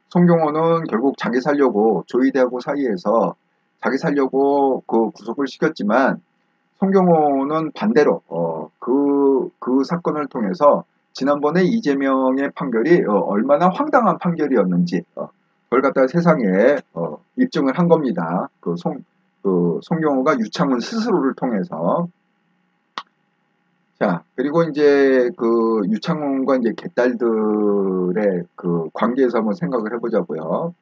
송경호는 결국 자기 살려고 조이대하고 사이에서 자기 살려고 그 구속을 시켰지만 송경호는 반대로 그 사건을 통해서 지난번에 이재명의 판결이 얼마나 황당한 판결이었는지 그걸 갖다가 세상에 입증을 한 겁니다. 그 송경호가 유창훈 스스로를 통해서. 자, 그리고 이제 그 유창훈과 이제 개딸들의 그 관계에서 한번 생각을 해보자고요.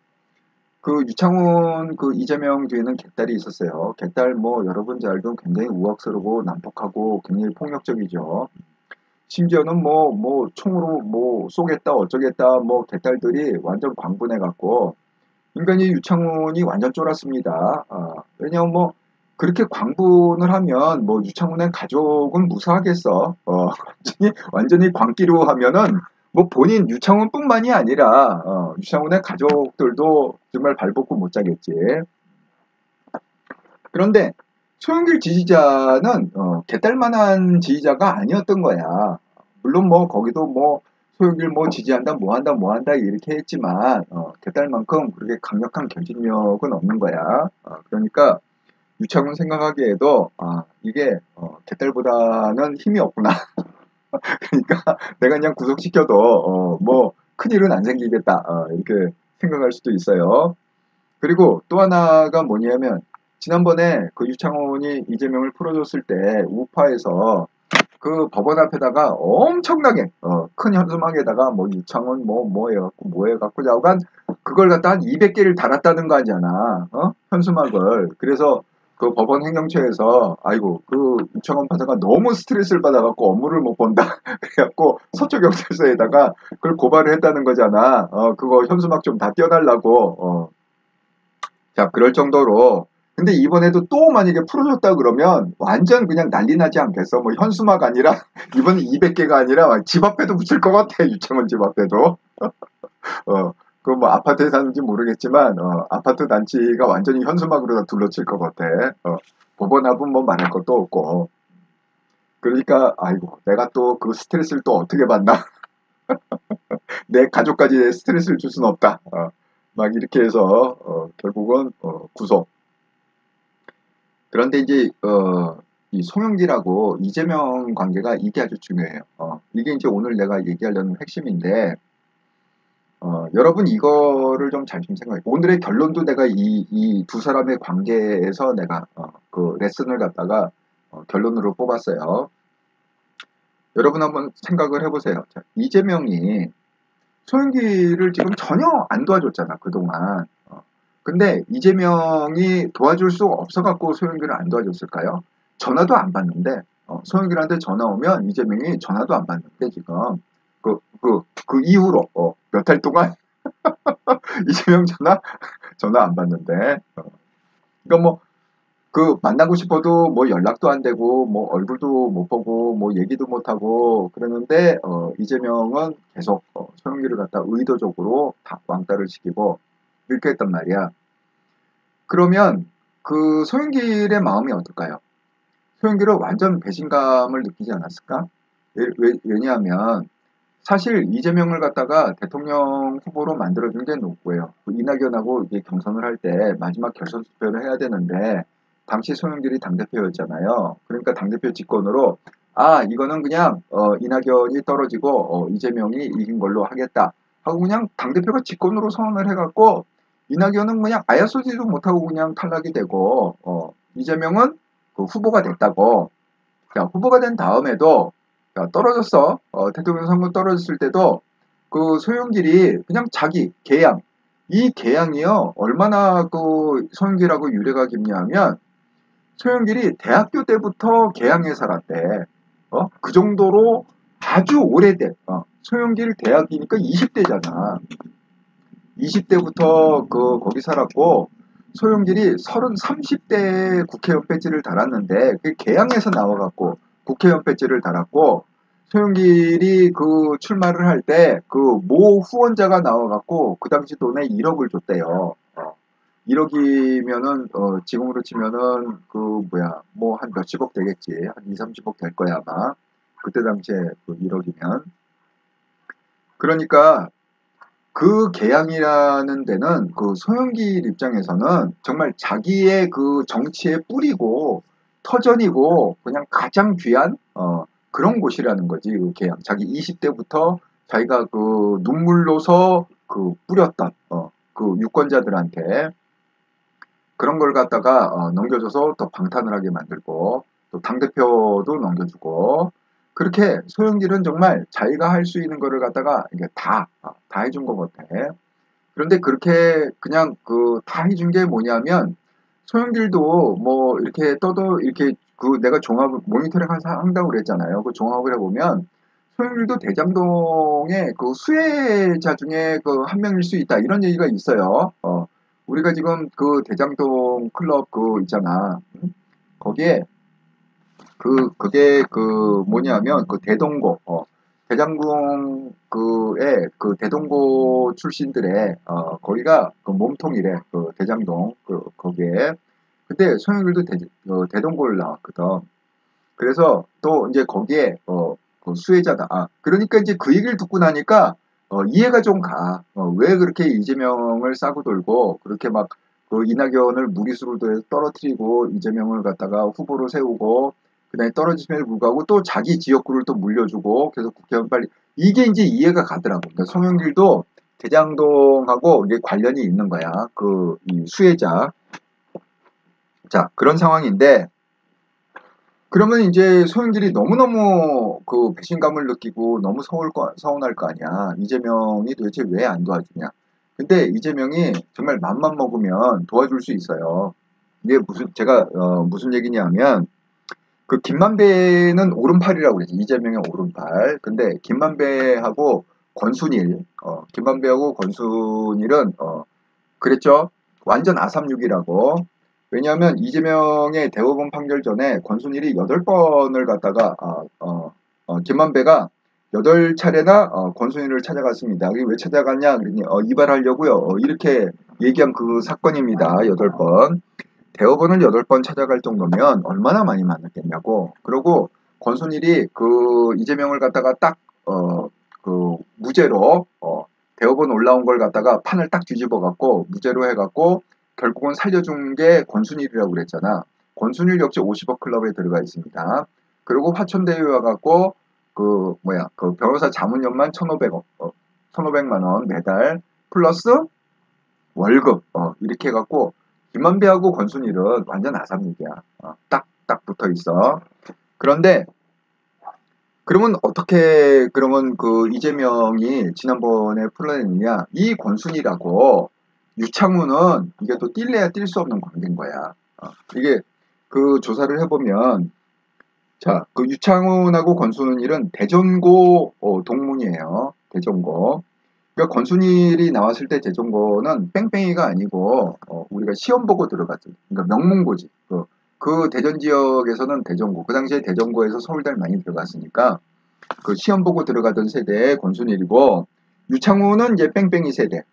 그 유창훈 그 이재명 뒤에는 개딸이 있었어요. 개딸 뭐 여러분 잘 알던 굉장히 우악스러고 난폭하고 굉장히 폭력적이죠. 심지어는 뭐 총으로 뭐 쏘겠다 어쩌겠다 뭐 개딸들이 완전 광분해 갖고 인간이 유창훈이 완전 쫄았습니다. 왜냐면 뭐 그렇게 광분을 하면 뭐 유창훈의 가족은 무사하겠어. 완전히 광기로 하면은 뭐 본인 유창훈뿐만이 아니라 유창훈의 가족들도 정말 발벗고 못 자겠지. 그런데 소영길 지지자는 개딸만한 지지자가 아니었던 거야. 물론 뭐 거기도 뭐 소영길 뭐 지지한다 뭐 한다 이렇게 했지만 개딸만큼 그렇게 강력한 결집력은 없는 거야. 그러니까 유창훈 생각하기에도 이게 개딸보다는 힘이 없구나. 그러니까 내가 그냥 구속시켜도 뭐 큰일은 안 생기겠다 이렇게 생각할 수도 있어요. 그리고 또 하나가 뭐냐면 지난번에 그 유창훈이 이재명을 풀어줬을 때 우파에서 그 법원 앞에다가 엄청나게 큰 현수막에다가 뭐 유창훈 뭐 해갖고 자고간 그걸 갖다 한 200개를 달았다는 거 아니잖아. 현수막을. 그래서 그 법원 행정처에서 아이고 그 유청원 판사가 너무 스트레스를 받아갖고 업무를 못 본다 그래갖고 서초경찰서에다가 그걸 고발을 했다는 거잖아. 그거 현수막 좀 다 떼어달라고. 자, 그럴 정도로. 근데 이번에도 또 만약에 풀어줬다 그러면 완전 그냥 난리 나지 않겠어? 뭐 현수막 아니라 이번에 200개가 아니라 집 앞에도 붙일 것 같아. 유청원 집 앞에도. 그 뭐 아파트에 사는지 모르겠지만 아파트 단지가 완전히 현수막으로 다 둘러칠 것 같아. 법원 앞은 뭐 말할 것도 없고. 그러니까 아이고 내가 또 그 스트레스를 또 어떻게 받나? 내 가족까지 스트레스를 줄 수는 없다. 막 이렇게 해서 결국은 구속. 그런데 이제 이 송영길하고 이재명 관계가 이게 아주 중요해요. 이게 이제 오늘 내가 얘기하려는 핵심인데 여러분 이거를 좀 잘 좀 생각해. 오늘의 결론도 내가 이 두 사람의 관계에서 내가 그 레슨을 갖다가 결론으로 뽑았어요. 여러분 한번 생각을 해보세요. 자, 이재명이 소영기를 지금 전혀 안 도와줬잖아, 그동안. 근데 이재명이 도와줄 수 없어갖고 소영기를 안 도와줬을까요? 전화도 안 받는데, 소영기한테 전화 오면 이재명이 전화도 안 받는데, 지금. 그 이후로, 몇 달 동안 이재명 전화 안 받는데. 그러니까 뭐, 그 만나고 싶어도 뭐 연락도 안 되고 뭐 얼굴도 못 보고 뭐 얘기도 못 하고 그러는데 이재명은 계속 소영기를 갖다 의도적으로 다 왕따를 시키고 이렇게 했단 말이야. 그러면 그 소영길의 마음이 어떨까요? 소영길은 완전 배신감을 느끼지 않았을까? 왜냐하면 사실 이재명을 갖다가 대통령 후보로 만들어준 게 누구예요? 그 이낙연하고 이게 경선을 할 때 마지막 결선 투표를 해야 되는데 당시 소영길이 당대표였잖아요. 그러니까 당대표 직권으로 이거는 그냥 이낙연이 떨어지고 이재명이 이긴 걸로 하겠다 하고 그냥 당대표가 직권으로 선언을 해갖고 이낙연은 그냥 아예 쏘지도 못하고 그냥 탈락이 되고 이재명은 그 후보가 됐다고. 자, 후보가 된 다음에도 떨어졌어. 대통령 선거 떨어졌을 때도 그 소영길이 그냥 자기 개양 이 개양이요 얼마나 그 소영길하고 유래가 깊냐면 소영길이 대학교 때부터 개양에 살았대. 그 정도로 아주 오래된 소영길 대학이니까 20대잖아. 20대부터 거기 살았고 소영길이 30대 국회의원 배지를 달았는데 그 개항에서 나와갖고 국회의원 배지를 달았고 소영길이 그 출마를 할 때 그 모 후원자가 나와갖고 그 당시 돈에 1억을 줬대요. 1억이면은 지금으로 치면은 그 뭐야 뭐 한 몇십억 되겠지. 한 2, 30억 될 거야 아마. 그때 당시에 그 1억이면. 그러니까 그 계양이라는 데는 그 소영길 입장에서는 정말 자기의 그 정치에 뿌리고 터전이고 그냥 가장 귀한 그런 곳이라는 거지. 그 계양. 자기 20대부터 자기가 그 눈물로서 그 뿌렸던 그 유권자들한테 그런 걸 갖다가 넘겨줘서 더 방탄을 하게 만들고 또 당대표도 넘겨주고 그렇게 소영길은 정말 자기가 할 수 있는 거를 갖다가 이게 다 해준 것 같아. 그런데 그렇게 그냥 그 다 해준 게 뭐냐면 소영길도 뭐 이렇게 떠도 이렇게 그 내가 종합 모니터링 한다고 그랬잖아요. 그 종합을 해보면 소영길도 대장동의 그 수혜자 중에 그 한 명일 수 있다 이런 얘기가 있어요. 우리가 지금 그 대장동 클럽 그 있잖아. 거기에 그게 그 뭐냐면 그 대동고 대장동 그에 그 대동고 출신들의 거기가 그 몸통이래. 그 대장동 거기에 그때 소영길도 대동고를 나왔거든. 그래서 또 이제 거기에 그 수혜자다. 그러니까 이제 그 얘기를 듣고 나니까 이해가 좀 가. 왜 그렇게 이재명을 싸고 돌고 그렇게 막 그 이낙연을 무리수로 떨어뜨리고 이재명을 갖다가 후보로 세우고 그다음에 떨어짐에도 불구하고 또 자기 지역구를 또 물려주고 계속 국회의원 빨리 이게 이제 이해가 가더라고. 그러니까 송영길도 대장동하고 이게 관련이 있는 거야. 그 이 수혜자. 자 그런 상황인데. 그러면 이제 소영길이 너무너무 그 배신감을 느끼고 너무 서운할 거 아니야. 이재명이 도대체 왜 안 도와주냐. 근데 이재명이 정말 맘만 먹으면 도와줄 수 있어요. 이게 제가 무슨 얘기냐면 그 김만배는 오른팔이라고 그랬지. 이재명의 오른팔. 근데 김만배하고 권순일은 그랬죠. 완전 아삼육이라고. 왜냐하면 이재명의 대법원 판결 전에 권순일이 8번을 갖다가 김만배가 8차례나 권순일을 찾아갔습니다. 그게 왜 찾아갔냐 그랬더니 이발하려고요. 이렇게 얘기한 그 사건입니다. 8번. 대법원을 8번 찾아갈 정도면 얼마나 많이 만났겠냐고. 그리고 권순일이 그 이재명을 갖다가 딱 그 무죄로 대법원 올라온 걸 갖다가 판을 딱 뒤집어 갖고 무죄로 해갖고 결국은 살려준 게 권순일이라고 그랬잖아. 권순일 역시 50억 클럽에 들어가 있습니다. 그리고 화천대유에 와갖고 그 변호사 자문료만 1,500만 원 매달 플러스 월급 이렇게 해갖고 김만배하고 권순일은 완전 아삼육이야. 딱 붙어 있어. 그런데 그러면 어떻게 그러면 그 이재명이 지난번에 풀어냈느냐? 이 권순일하고 유창훈은 이게 또 뛸래야 뛸 수 없는 관계인 거야. 이게 그 조사를 해보면 자, 그 유창훈하고 권순일은 대전고 동문이에요. 대전고. 그러니까 권순일이 나왔을 때 대전고는 뺑뺑이가 아니고 우리가 시험 보고 들어갔죠. 그러니까 명문고지. 그 대전 지역에서는 대전고. 그 당시에 대전고에서 서울대를 많이 들어갔으니까 그 시험 보고 들어가던 세대의 권순일이고 유창훈은 이제 뺑뺑이 세대.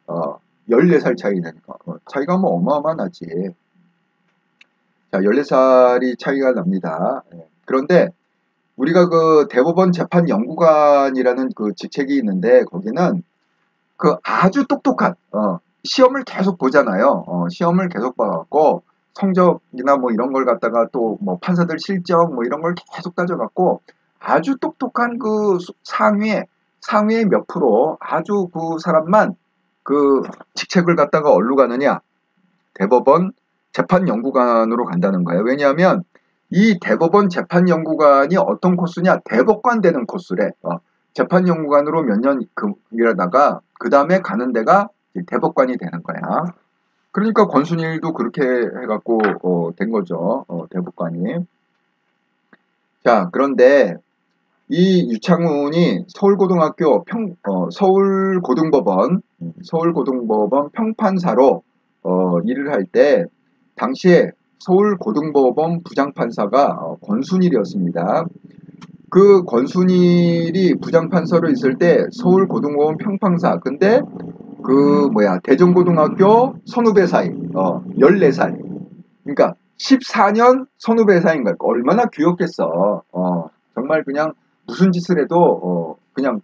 14살 차이 나니까. 차이가 뭐 어마어마하지. 자, 14살이 차이가 납니다. 그런데 우리가 그 대법원 재판연구관이라는 그 직책이 있는데 거기는 그 아주 똑똑한 시험을 계속 보잖아요. 시험을 계속 봐갖고 성적이나 뭐 이런 걸 갖다가 또 뭐 판사들 실적 뭐 이런 걸 계속 따져갖고 아주 똑똑한 그 상위의 몇 프로 아주 그 사람만 그 직책을 갖다가 어디로 가느냐? 대법원 재판연구관으로 간다는 거예요. 왜냐하면 이 대법원 재판연구관이 어떤 코스냐? 대법관 되는 코스래. 재판연구관으로 몇 년 일하다가 그 다음에 가는 데가 대법관이 되는 거야. 그러니까 권순일도 그렇게 해갖고 된 거죠. 대법관이. 자, 그런데 이 유창훈이 서울고등법원 평판사로 일을 할 때 당시에 서울고등법원 부장판사가 권순일이었습니다. 그 권순일이 부장판사로 있을 때 서울고등법원 평판사 근데 대전고등학교 선후배 사이 14살 그러니까 14년 선후배 사이인 거야. 얼마나 귀엽겠어. 정말 그냥 무슨 짓을 해도 그냥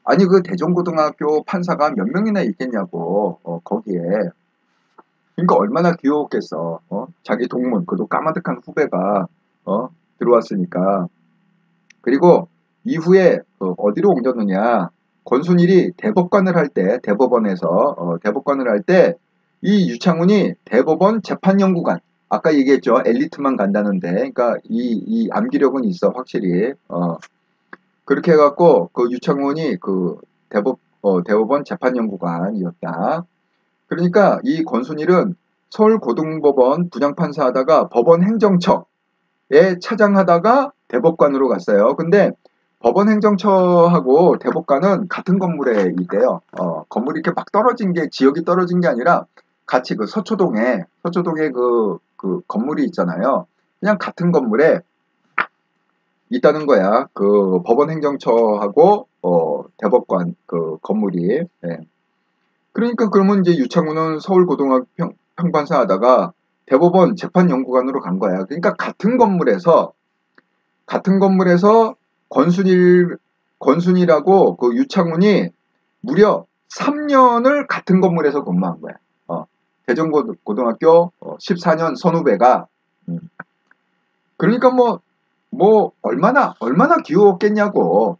아니 그 대전고등학교 판사가 몇 명이나 있겠냐고 거기에. 그러니까 얼마나 귀여웠겠어. 자기 동문 그도 까마득한 후배가 들어왔으니까. 그리고 이후에 어디로 옮겼느냐. 권순일이 대법관을 할 때 대법관을 할 때 이 유창훈이 대법원 재판연구관 아까 얘기했죠. 엘리트만 간다는데 그러니까 이 암기력은 있어 확실히. 그렇게 해갖고 그 유창훈이 그 대법원 재판연구관이었다. 그러니까 이 권순일은 서울고등법원 부장판사 하다가 법원 행정처에 차장하다가 대법관으로 갔어요. 근데 법원 행정처하고 대법관은 같은 건물에 있대요. 건물이 이렇게 막 지역이 떨어진 게 아니라 같이 그 서초동에 그 건물이 있잖아요. 그냥 같은 건물에 있다는 거야. 그 법원 행정처하고 대법관 그 건물이. 예. 그러니까 그러면 이제 유창훈은 서울고등학교 평판사 하다가 대법원 재판연구관으로 간 거야. 그러니까 같은 건물에서 권순일하고 그 유창훈이 무려 3년을 같은 건물에서 근무한 거야. 대전고등학교 14년 선후배가. 그러니까 얼마나 귀여웠겠냐고.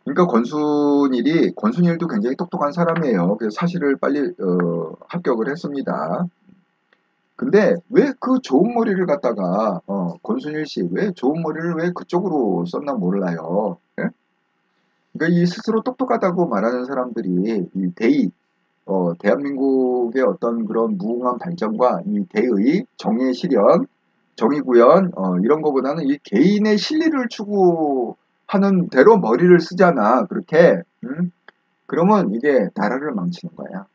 그러니까 권순일도 굉장히 똑똑한 사람이에요. 그래서 사실을 빨리 합격을 했습니다. 근데 왜 그 좋은 머리를 갖다가 권순일 씨 왜 좋은 머리를 왜 그쪽으로 썼나 몰라요. 예? 그러니까 이 스스로 똑똑하다고 말하는 사람들이 이 대한민국의 어떤 그런 무궁한 발전과 이 대의, 정의의 실현, 정의 구현, 이런 거보다는 이 개인의 실리를 추구하는 대로 머리를 쓰잖아. 그렇게, 그러면 이게 나라를 망치는 거야.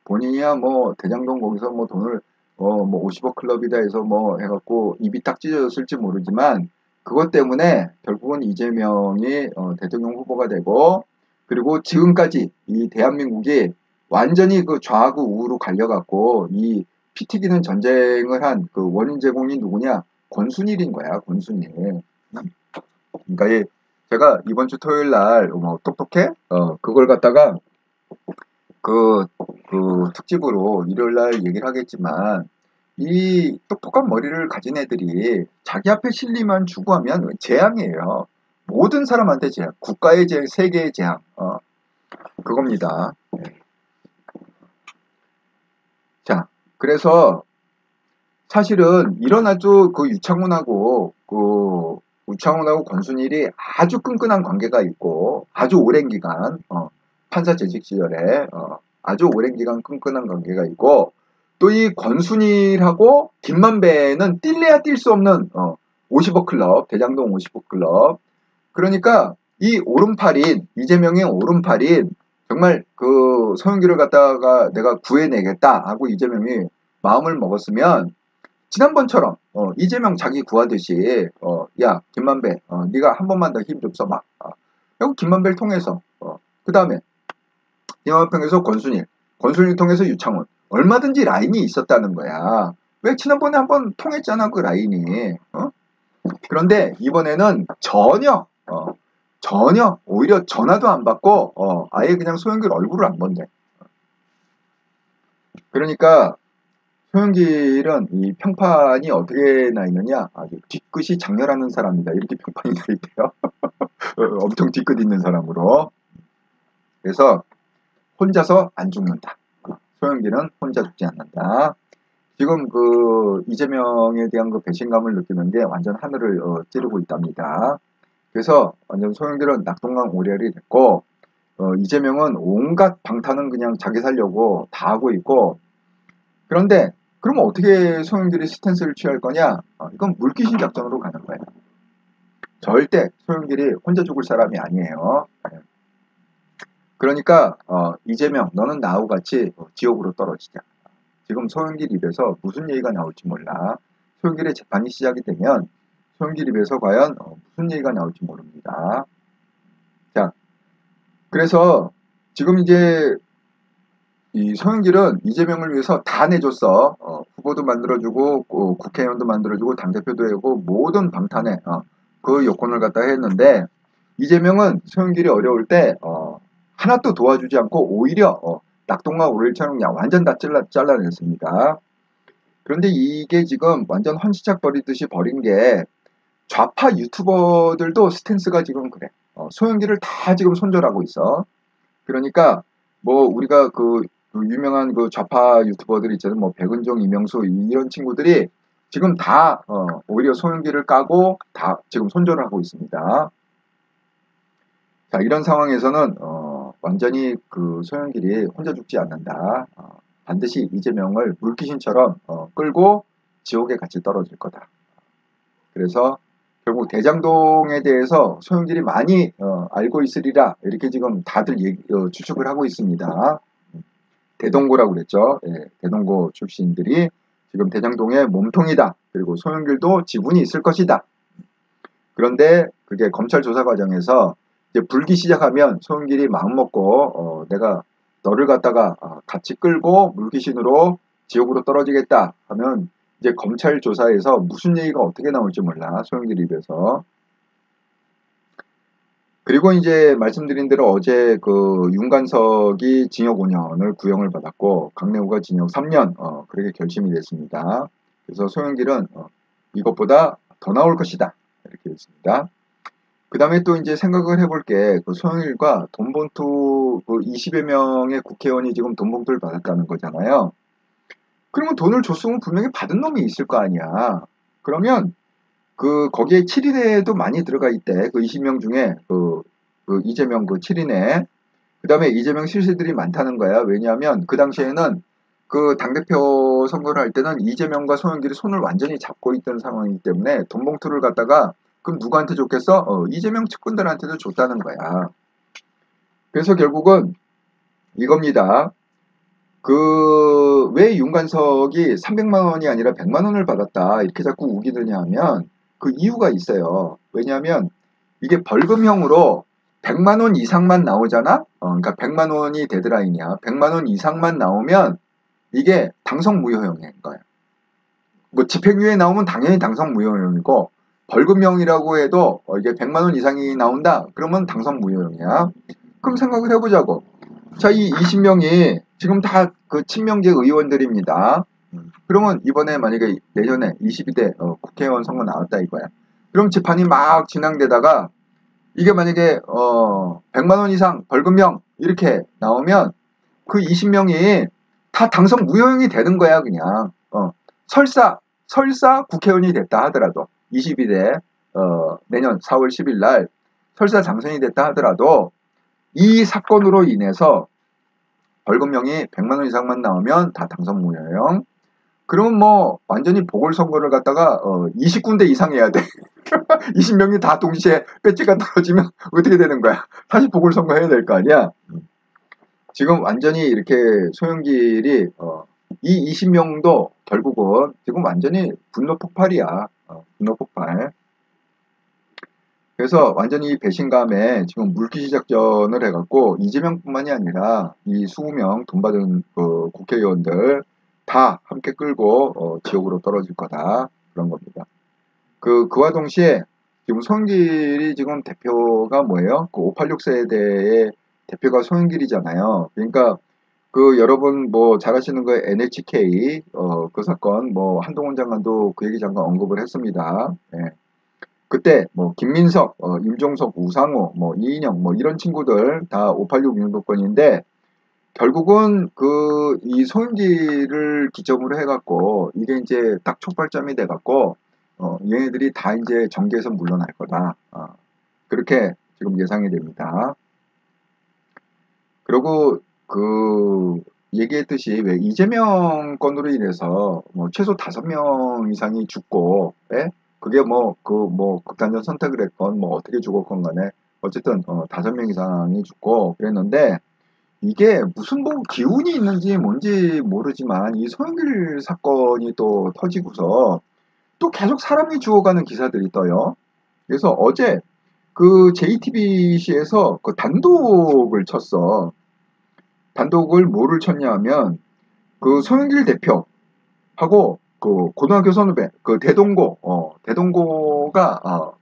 본인이야 뭐 대장동 거기서 뭐 돈을 뭐 50억 클럽이다 해서 뭐 해갖고 입이 딱 찢어졌을지 모르지만 그것 때문에 결국은 이재명이 대통령 후보가 되고 그리고 지금까지 이 대한민국이 완전히 그 좌하고 우로 갈려갖고 이 피 튀기는 전쟁을 한 그 원인 제공이 누구냐? 권순일인 거야, 권순일. 그러니까 제가 이번 주 토요일 날 뭐 똑똑해? 그걸 갖다가 그, 그 특집으로 일요일 날 얘기를 하겠지만 이 똑똑한 머리를 가진 애들이 자기 앞에 실리만 추구하면 재앙이에요. 모든 사람한테 재앙. 국가의 재앙, 세계의 재앙. 그겁니다. 자, 그래서 사실은 이런 아주 그 유창훈하고 권순일이 아주 끈끈한 관계가 있고 아주 오랜 기간 판사 재직 시절에 아주 오랜 기간 끈끈한 관계가 있고 또 이 권순일하고 김만배는 뛸래야 뛸 수 없는 50억 클럽 대장동 50억 클럽 그러니까 이 오른팔인 이재명의 오른팔인 정말 그 서영기를 갖다가 내가 구해내겠다 하고 이재명이 마음을 먹었으면 지난번처럼 이재명 자기 구하듯이 야 김만배 네가 한 번만 더 힘 좀 써봐. 그리고 김만배를 통해서 그 다음에 김만배에서 권순일 통해서 유창훈 얼마든지 라인이 있었다는 거야. 왜 지난번에 한 번 통했잖아 그 라인이. 그런데 이번에는 전혀 오히려 전화도 안 받고 아예 그냥 소영길 얼굴을 안 본대. 그러니까 소영길은 이 평판이 어떻게 나 있느냐 아주 뒤끝이 장렬하는 사람이다 이렇게 평판이 나 있대요. 엄청 뒤끝 있는 사람으로. 그래서 혼자서 안 죽는다. 소영길은 혼자 죽지 않는다. 지금 그 이재명에 대한 그 배신감을 느끼는 게 완전 하늘을 찌르고 있답니다. 그래서 완전 소영길은 낙동강 오리알이 됐고 이재명은 온갖 방탄은 그냥 자기 살려고 다 하고 있고 그런데 그러면 어떻게 소영길이 스탠스를 취할 거냐? 이건 물귀신 작전으로 가는 거예요. 절대 소영길이 혼자 죽을 사람이 아니에요. 그러니까 이재명 너는 나하고 같이 지옥으로 떨어지자. 지금 소영길 입에서 무슨 얘기가 나올지 몰라. 소영길의 재판이 시작이 되면 소영길 입에서 과연 무슨 얘기가 나올지 모릅니다. 자, 그래서 지금 이제 이 소영길은 이재명을 위해서 다 내줬어. 후보도 만들어주고 국회의원도 만들어주고 당대표도 하고 모든 방탄에 그 요건을 갖다 했는데 이재명은 소영길이 어려울 때 하나도 도와주지 않고 오히려 낙동강 오리알처럼 그냥 완전 다 잘라냈습니다. 그런데 이게 지금 완전 헌시작 버리듯이 버린 게 좌파 유튜버들도 스탠스가 지금 그래. 소영길을 다 지금 손절하고 있어. 그러니까 뭐 우리가 그 유명한 그 좌파 유튜버들 있잖아요. 뭐 백은종, 이명수 이런 친구들이 지금 다 오히려 소영길을 까고 다 지금 손절을 하고 있습니다. 자, 이런 상황에서는 완전히 그 소영길이 혼자 죽지 않는다. 반드시 이재명을 물귀신처럼 끌고 지옥에 같이 떨어질 거다. 그래서 결국 대장동에 대해서 소영길이 많이 알고 있으리라 이렇게 지금 다들 추측을 하고 있습니다. 대동고라고 그랬죠. 예, 대동고 출신들이 지금 대장동의 몸통이다. 그리고 소영길도 지분이 있을 것이다. 그런데 그게 검찰 조사 과정에서 이제 불기 시작하면 소영길이 마음먹고 내가 너를 갖다가 같이 끌고 물귀신으로 지옥으로 떨어지겠다 하면 이제 검찰 조사에서 무슨 얘기가 어떻게 나올지 몰라 소영길 입에서. 그리고 이제 말씀드린 대로 어제 그 윤관석이 징역 5년을 구형을 받았고 강내우가 징역 3년 그렇게 결심이 됐습니다. 그래서 소영길은 이것보다 더 나올 것이다 이렇게 했습니다. 그 다음에 또 이제 생각을 해볼 게 그 소영길과 돈봉투 그 20여 명의 국회의원이 지금 돈봉투를 받았다는 거잖아요. 그러면 돈을 줬으면 분명히 받은 놈이 있을 거 아니야. 그러면 그 거기에 7인회도 많이 들어가 있대. 그 20명 중에 그 이재명 그 7인회. 그 다음에 이재명 실세들이 많다는 거야. 왜냐하면 그 당시에는 그 당대표 선거를 할 때는 이재명과 송영길이 손을 완전히 잡고 있던 상황이기 때문에 돈 봉투를 갖다가 그럼 누구한테 줬겠어? 이재명 측근들한테도 줬다는 거야. 그래서 결국은 이겁니다. 왜 윤관석이 300만 원이 아니라 100만 원을 받았다 이렇게 자꾸 우기느냐 하면 그 이유가 있어요. 왜냐하면 이게 벌금형으로 100만 원 이상만 나오잖아? 그러니까 100만 원이 데드라인이야. 100만 원 이상만 나오면 이게 당선 무효형인 거야. 뭐 집행유예 나오면 당연히 당선 무효형이고 벌금형이라고 해도 이게 100만 원 이상이 나온다? 그러면 당선 무효형이야. 그럼 생각을 해보자고. 자, 이 20명이 지금 다 그 친명계 의원들입니다. 그러면 이번에 만약에 내년에 22대 국회의원 선거 나왔다 이거야. 그럼 재판이 막 진행되다가 이게 만약에 100만 원 이상 벌금형 이렇게 나오면 그 20명이 다 당선 무효형이 되는 거야 그냥. 설사 국회의원이 됐다 하더라도 22대 내년 4월 10일 날 설사 당선이 됐다 하더라도 이 사건으로 인해서 벌금형이 100만 원 이상만 나오면 다 당선 무효형. 그러면 뭐 완전히 보궐선거를 갖다가 20군데 이상 해야 돼. 20명이 다 동시에 배지가 떨어지면 어떻게 되는 거야? 다시 보궐선거 해야 될 거 아니야? 지금 완전히 이렇게 소영길이 이 20명도 결국은 지금 완전히 분노 폭발이야. 분노 폭발. 그래서 완전히 배신감에 지금 물귀시 작전을 해갖고 이재명뿐만이 아니라 이 20명 돈 받은 그 국회의원들 다 함께 끌고 지옥으로 떨어질 거다. 그런 겁니다. 그와 동시에 지금 소영길이 지금 대표가 뭐예요? 그 586 세대의 대표가 소영길이잖아요. 그러니까 그 여러분 뭐 잘 아시는 거 NHK 그 사건 뭐 한동훈 장관도 그 얘기 잠깐 언급을 했습니다. 예. 그때 뭐 김민석, 임종석, 우상호, 뭐 이인영 뭐 이런 친구들 다 586 윤도권인데 결국은 이 소영길을 기점으로 해갖고 이게 이제 딱 촉발점이 돼갖고 얘네들이 다 이제 정계에서 물러날 거다. 그렇게 지금 예상이 됩니다. 그리고 얘기했듯이 왜 이재명 건으로 인해서 뭐 최소 5명 이상이 죽고, 예? 그게 극단적 선택을 했건 뭐 어떻게 죽었건 간에 어쨌든 5명 이상이 죽고 그랬는데 이게 무슨 뭐 기운이 있는지 뭔지 모르지만 이 소영길 사건이 또 터지고서 또 계속 사람이 죽어가는 기사들이 떠요. 그래서 어제 그 JTBC에서 그 단독을 쳤어. 단독을 뭐를 쳤냐 하면 그 소영길 대표하고 그 고등학교 선후배 그 대동고가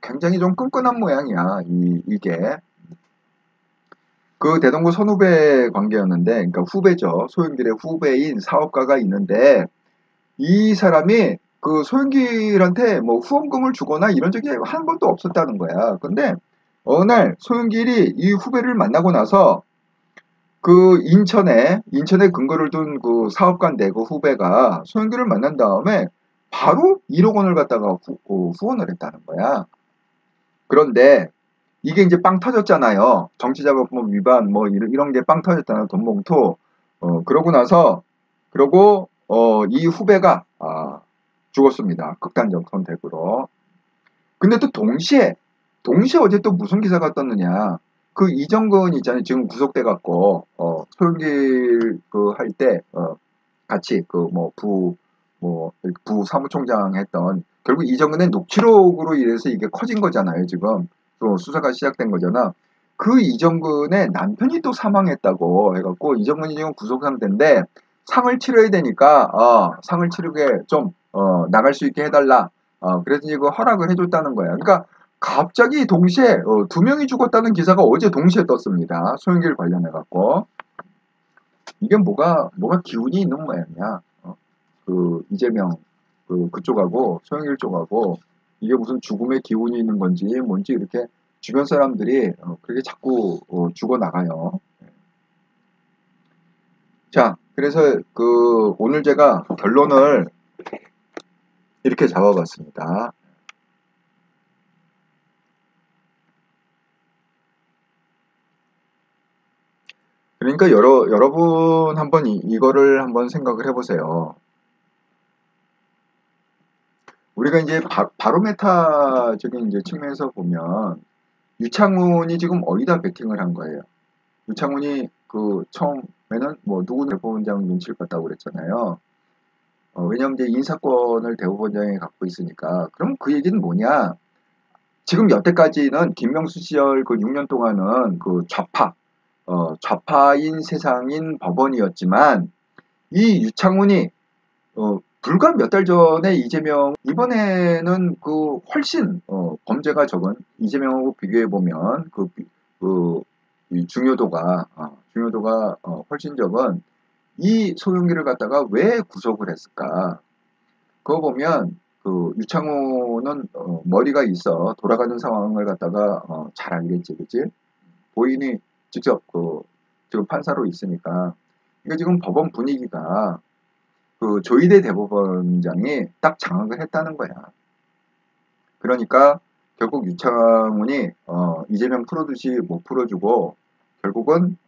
굉장히 좀 끈끈한 모양이야. 이게 그 대동고 선후배 관계였는데 그러니까 후배죠. 소영길의 후배인 사업가가 있는데 이 사람이 그 소영길한테 뭐 후원금을 주거나 이런 적이 한 번도 없었다는 거야. 근데 어느 날 소영길이 이 후배를 만나고 나서 그 인천에 근거를 둔 그 사업가인데 그 후배가 소영길을 만난 다음에 바로 1억 원을 갖다가 후원을 했다는 거야. 그런데 이게 이제 빵 터졌잖아요. 정치자금법 위반 뭐 이런 게 빵 터졌잖아요. 돈 봉투. 그러고 나서 이 후배가 죽었습니다. 극단적 선택으로. 근데 또 동시에 어제 또 무슨 기사가 떴느냐. 그 이정근 있잖아요. 지금 구속돼 갖고 소영길 할 때 같이 부 사무총장 했던 결국 이정근의 녹취록으로 인해서 이게 커진 거잖아요. 지금 또 수사가 시작된 거잖아. 그 이정근의 남편이 또 사망했다고 해갖고 이정근이 지금 구속 상태인데 상을 치러야 되니까 상을 치르게 좀 나갈 수 있게 해달라. 그래서 이거 허락을 해줬다는 거야. 그러니까 갑자기 동시에 2명이 죽었다는 기사가 어제 동시에 떴습니다. 소영길 관련해갖고. 이게 뭐가 기운이 있는 모양이야. 그 이재명 그쪽하고 소영길 쪽하고 이게 무슨 죽음의 기운이 있는 건지 뭔지 이렇게 주변 사람들이 그렇게 자꾸 죽어 나가요. 자, 그래서 오늘 제가 결론을 이렇게 잡아봤습니다. 그러니까 여러분 한번 이거를 한번 생각을 해보세요. 우리가 이제 바로메타적인 이제 측면에서 보면 유창훈이 지금 어디다 베팅을 한 거예요. 유창훈이 그 처음에는 뭐 누구 대법원장 눈치를 봤다고 그랬잖아요. 왜냐면 이제 인사권을 대법원장이 갖고 있으니까. 그럼 그 얘기는 뭐냐? 지금 여태까지는 김명수 시절 그 6년 동안은 그 좌파인 세상인 법원이었지만 이 유창훈이 불과 몇 달 전에 이번에는 그 훨씬 범죄가 적은 이재명하고 비교해 보면 이 중요도가 훨씬 적은 이 소용기를 갖다가 왜 구속을 했을까? 그거 보면 그 유창호는 머리가 있어 돌아가는 상황을 갖다가 잘 알겠지, 그치? 본인이 직접 지금 판사로 있으니까. 그러니까 지금 법원 분위기가 그 조희대 대법원장이 딱 장악을 했다는 거야. 그러니까 결국 유창훈이 이재명 풀어주지 못 풀어주고 결국은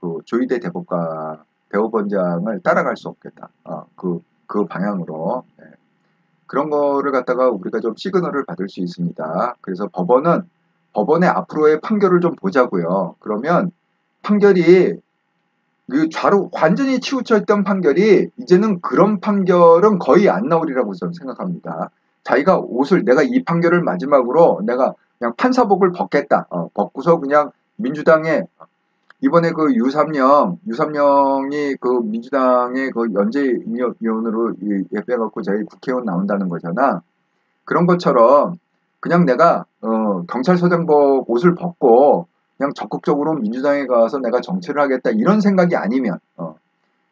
그 조희대 대법원장을 따라갈 수 없겠다. 그 방향으로. 네. 그런 거를 갖다가 우리가 좀 시그널을 받을 수 있습니다. 그래서 법원의 앞으로의 판결을 좀 보자고요. 그러면 판결이 그 좌로 완전히 치우쳐 있던 판결이 이제는 그런 판결은 거의 안 나오리라고 저는 생각합니다. 자기가 내가 이 판결을 마지막으로 내가 그냥 판사복을 벗겠다. 벗고서 그냥 민주당에 이번에 그 유삼영이 그 민주당의 그 연재위원으로 빼갖고 자기 국회의원 나온다는 거잖아. 그런 것처럼 그냥 내가 경찰서장복 옷을 벗고 그냥 적극적으로 민주당에 가서 내가 정치를 하겠다 이런 생각이 아니면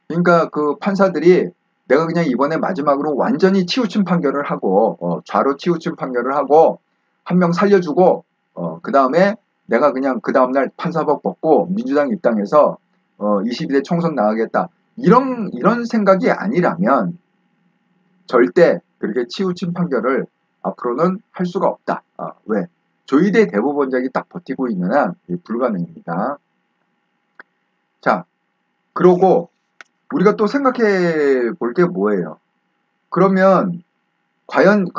그러니까 그 판사들이 내가 그냥 이번에 마지막으로 완전히 치우친 판결을 하고 좌로 치우친 판결을 하고 한 명 살려주고 그 다음에 내가 그냥 그 다음날 판사복 벗고 민주당 입당해서 22대 총선 나가겠다 이런 생각이 아니라면 절대 그렇게 치우친 판결을 앞으로는 할 수가 없다. 왜? 조희대 대법원장이 딱 버티고 있는 한 불가능입니다. 자, 그러고 우리가 또 생각해 볼 게 뭐예요? 그러면 과연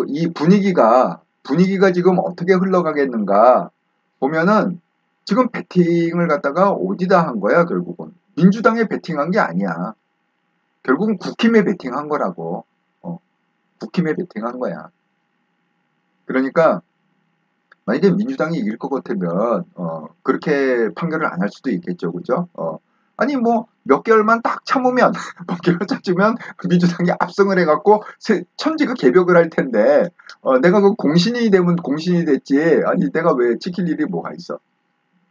이 분위기가 지금 어떻게 흘러가겠는가 보면은 지금 배팅을 갖다가 어디다 한 거야, 결국은. 민주당에 배팅한 게 아니야. 결국은 국힘에 배팅한 거라고. 국힘에 배팅한 거야. 그러니까 만약에 민주당이 이길 것 같으면 그렇게 판결을 안 할 수도 있겠죠, 그죠? 아니 뭐 몇 개월만 딱 참으면 몇 개월 참으면 민주당이 압승을 해갖고 천지가 개벽을 할 텐데 내가 그 공신이 되면 공신이 됐지. 아니 내가 왜 지킬 일이 뭐가 있어?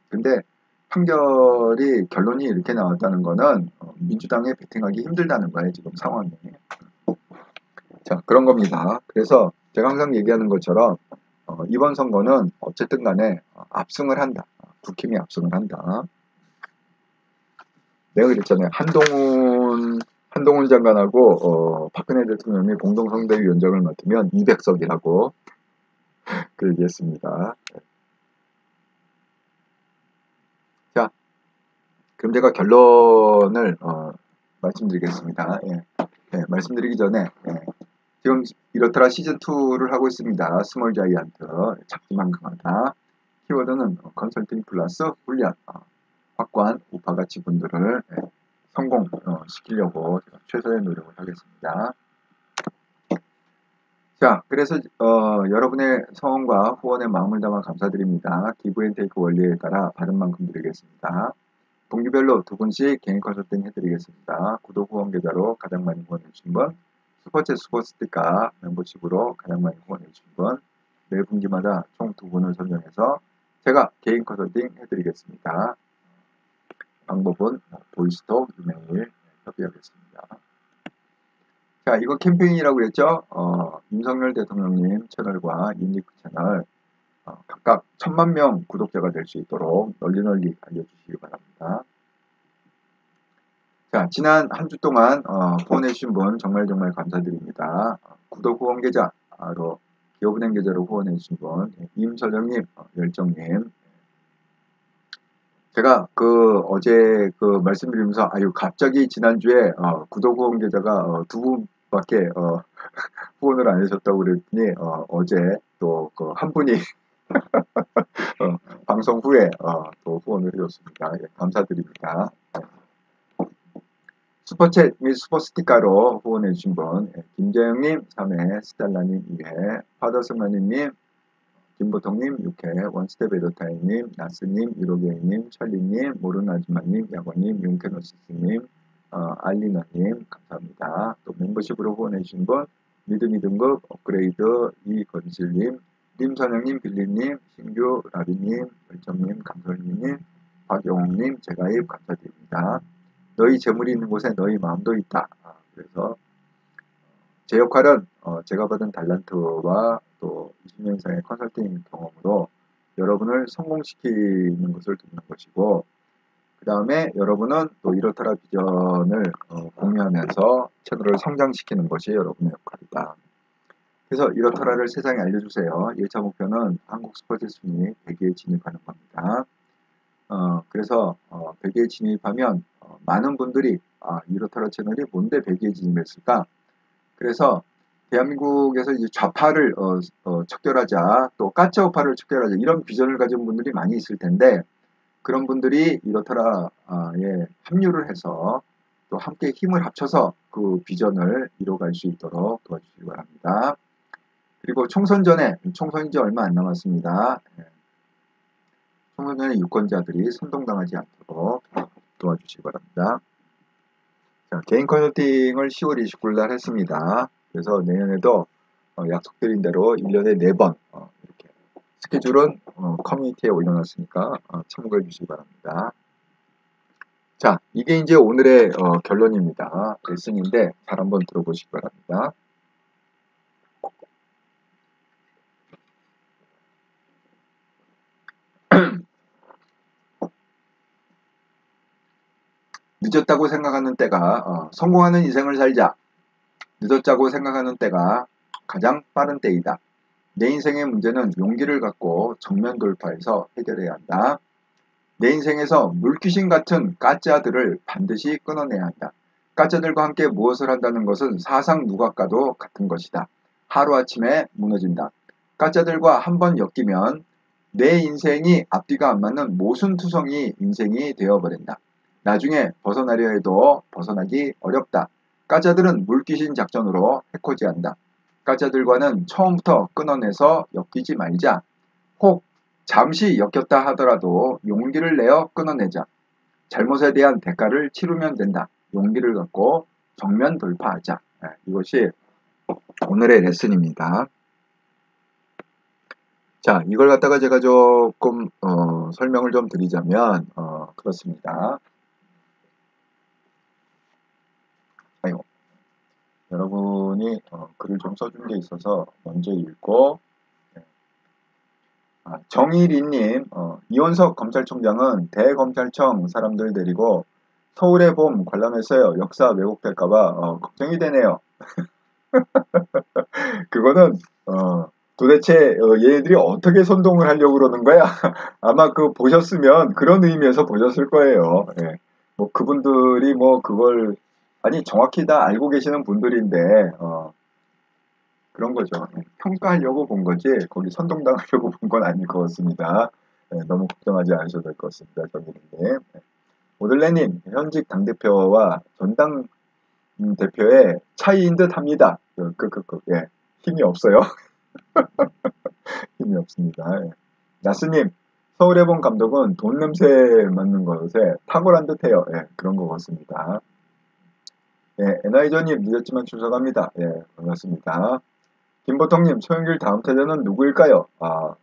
근데 결론이 이렇게 나왔다는 거는 민주당에 배팅하기 힘들다는 거예요, 지금 상황이. 자, 그런 겁니다. 그래서 제가 항상 얘기하는 것처럼 이번 선거는 어쨌든 간에 압승을 한다. 국힘이 압승을 한다. 내가 그랬잖아요. 한동훈 장관하고 박근혜 대통령이 공동선대위원장을 맡으면 200석이라고 그 얘기했습니다. 자, 그럼 제가 결론을 말씀드리겠습니다. 말씀드리기 전에 지금 이렇더라 시즌2를 하고 있습니다. 스몰 자이언트, 작지만 강하다. 키워드는 컨설팅 플러스 훈련, 확고한 우파 가치 분들을 성공시키려고 최선의 노력을 하겠습니다. 자, 그래서 여러분의 성원과 후원의 마음을 담아 감사드립니다. 기브앤테이크 원리에 따라 받은 만큼 드리겠습니다. 분기별로 2분씩 개인 컨설팅 해드리겠습니다. 구독 후원 계좌로 가장 많이 후원해주신 분, 슈퍼챗 슈퍼스티커 멤버십으로 가장 많이 후원해주신 분, 매 분기마다 총 2분을 선정해서 제가 개인 컨설팅 해드리겠습니다. 방법은 보이스톡, 이메일 협의하겠습니다. 자, 이거 캠페인이라고 그랬죠? 윤석열 대통령님 채널과 윤리크 채널 각각 1000만 명 구독자가 될 수 있도록 널리 알려주시기 바랍니다. 자, 지난 한 주 동안 후원해주신 분 정말 감사드립니다. 구독 후원 계좌로 기업은행 계좌로 후원해주신 분 임서정님, 열정님. 제가 그 어제 그 말씀드리면서 아유 갑자기 지난주에 구독 후원 계좌가 두 분밖에 후원을 안 하셨다고 그랬더니 어제 또 그 한 분이 방송 후에 또 후원을 해줬습니다. 예, 감사드립니다. 슈퍼챗 및 슈퍼스티커로 후원해주신 분 김재영님 3회, 스텔라님 2회, 파더승마니님, 김보통님 6회, 원스텝 에더타임님, 나스님, 유로게이님, 찰리님, 모르나즈마님, 야권님, 윤케노시스님, 알리너님 감사합니다. 또 멤버십으로 후원해주신 분 미드미등급 업그레이드 이건실님, 님선영님, 빌리님, 신규 라비님, 열정님, 감솔님, 박영웅님, 제가입 감사드립니다. 너희 재물이 있는 곳에 너희 마음도 있다. 그래서 제 역할은 제가 받은 달란트와 또 20년 이상의 컨설팅 경험으로 여러분을 성공시키는 것을 돕는 것이고, 그 다음에 여러분은 또 이렇더라 비전을 공유하면서 채널을 성장시키는 것이 여러분의 역할이다. 그래서 이렇더라를 세상에 알려주세요. 1차 목표는 한국 스포츠 순위 100위에 진입하는 겁니다. 그래서 100위에 진입하면 많은 분들이 이렇더라 채널이 뭔데 100위에 진입했을까? 그래서 대한민국에서 이제 좌파를 척결하자, 또 가짜우파를 척결하자 이런 비전을 가진 분들이 많이 있을 텐데 그런 분들이 이렇더라에 합류를 해서 또 함께 힘을 합쳐서 그 비전을 이뤄갈 수 있도록 도와주시기 바랍니다. 그리고 총선이 이제 얼마 안 남았습니다. 총선 전에 유권자들이 선동당하지 않도록 도와주시기 바랍니다. 자, 개인 컨설팅을 10월 29일 날 했습니다. 그래서 내년에도 약속드린 대로 1년에 4번 이렇게 스케줄은 커뮤니티에 올려놨으니까 참고해 주시기 바랍니다. 자, 이게 이제 오늘의 결론입니다. 레슨인데 잘 한번 들어보시기 바랍니다. 늦었다고 생각하는 때가 성공하는 인생을 살자. 늦었다고 생각하는 때가 가장 빠른 때이다. 내 인생의 문제는 용기를 갖고 정면 돌파해서 해결해야 한다. 내 인생에서 물귀신 같은 가짜들을 반드시 끊어내야 한다. 가짜들과 함께 무엇을 한다는 것은 사상 누각과도 같은 것이다. 하루아침에 무너진다. 가짜들과 한번 엮이면 내 인생이 앞뒤가 안 맞는 모순투성이 인생이 되어버린다. 나중에 벗어나려 해도 벗어나기 어렵다. 가짜들은 물귀신 작전으로 해코지한다. 가짜들과는 처음부터 끊어내서 엮이지 말자. 혹 잠시 엮였다 하더라도 용기를 내어 끊어내자. 잘못에 대한 대가를 치르면 된다. 용기를 갖고 정면 돌파하자. 이것이 오늘의 레슨입니다. 자, 이걸 갖다가 제가 조금 설명을 좀 드리자면 그렇습니다. 아이고, 여러분이 글을 좀 써준 게 있어서 먼저 읽고 정일이님, 이원석 검찰총장은 대검찰청 사람들 데리고 서울의 봄 관람했어요. 역사 왜곡될까봐 걱정이 되네요. 그거는 도대체 얘네들이 어떻게 선동을 하려고 그러는 거야? 아마 그 보셨으면 그런 의미에서 보셨을 거예요. 예. 뭐 그분들이 뭐 그걸 아니 정확히 다 알고 계시는 분들인데 그런 거죠. 평가하려고 본 거지 거기 선동당하려고 본 건 아닐 것 같습니다. 너무 걱정하지 않으셔도 될 것 같습니다. 정일님. 오들레님 현직 당대표와 전당 대표의 차이인 듯 합니다. 예. 힘이 없어요. 힘이 없습니다. 예. 나스님 서울의 본 감독은 돈 냄새 맡는 것에 탁월한 듯해요. 예, 그런 것 같습니다. 예, 에나이저님 늦었지만 출석합니다. 예, 반갑습니다. 김보통님, 소영길 다음 타자는 누구일까요?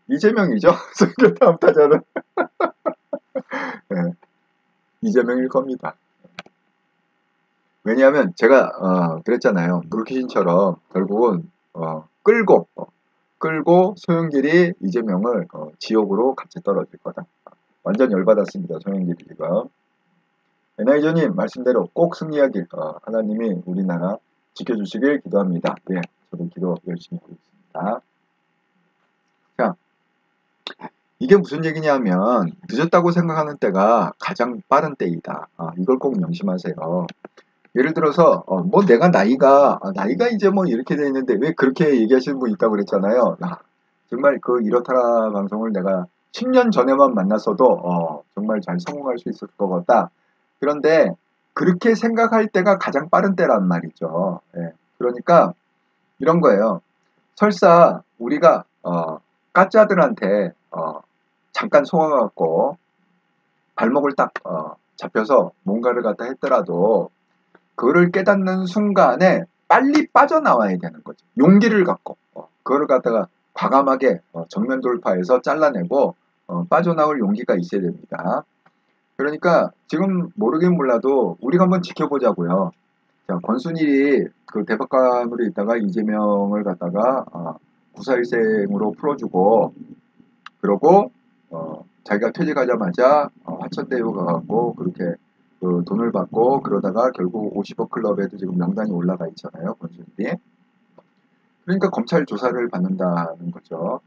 이재명이죠. 소영길 다음 타자는 예, 이재명일 겁니다. 왜냐하면 제가 그랬잖아요. 물귀신처럼 결국은 끌고 소영길이 이재명을 지옥으로 같이 떨어질 거다. 완전 열받았습니다. 소영길이 지금. 에나이저님 말씀대로 꼭 승리하길 하나님이 우리나라 지켜주시길 기도합니다. 예, 저도 기도 열심히 하고 있습니다. 자, 이게 무슨 얘기냐면 늦었다고 생각하는 때가 가장 빠른 때이다. 이걸 꼭 명심하세요. 예를 들어서 뭐 내가 나이가 이제 뭐 이렇게 돼 있는데 왜 그렇게 얘기하시는 분 있다고 그랬잖아요. 정말 그 이렇다라 방송을 내가 10년 전에만 만났어도 정말 잘 성공할 수 있을 것 같다. 그런데 그렇게 생각할 때가 가장 빠른 때란 말이죠. 예. 그러니까 이런 거예요. 설사 우리가 까짜들한테 잠깐 속아갖고 발목을 딱 잡혀서 뭔가를 갖다 했더라도 그거를 깨닫는 순간에 빨리 빠져나와야 되는 거죠. 용기를 갖고 그거를 갖다가 과감하게 정면 돌파해서 잘라내고 빠져나올 용기가 있어야 됩니다. 그러니까 지금 모르긴 몰라도 우리가 한번 지켜보자고요. 자, 권순일이 그 대법관으로 있다가 이재명을 갖다가 구사일생으로 풀어주고 그러고 자기가 퇴직하자마자 화천대유 가갖고 그렇게 그 돈을 받고 그러다가 결국 50억 클럽에도 지금 명단이 올라가 있잖아요. 권순일이. 그러니까 검찰 조사를 받는다는 거죠.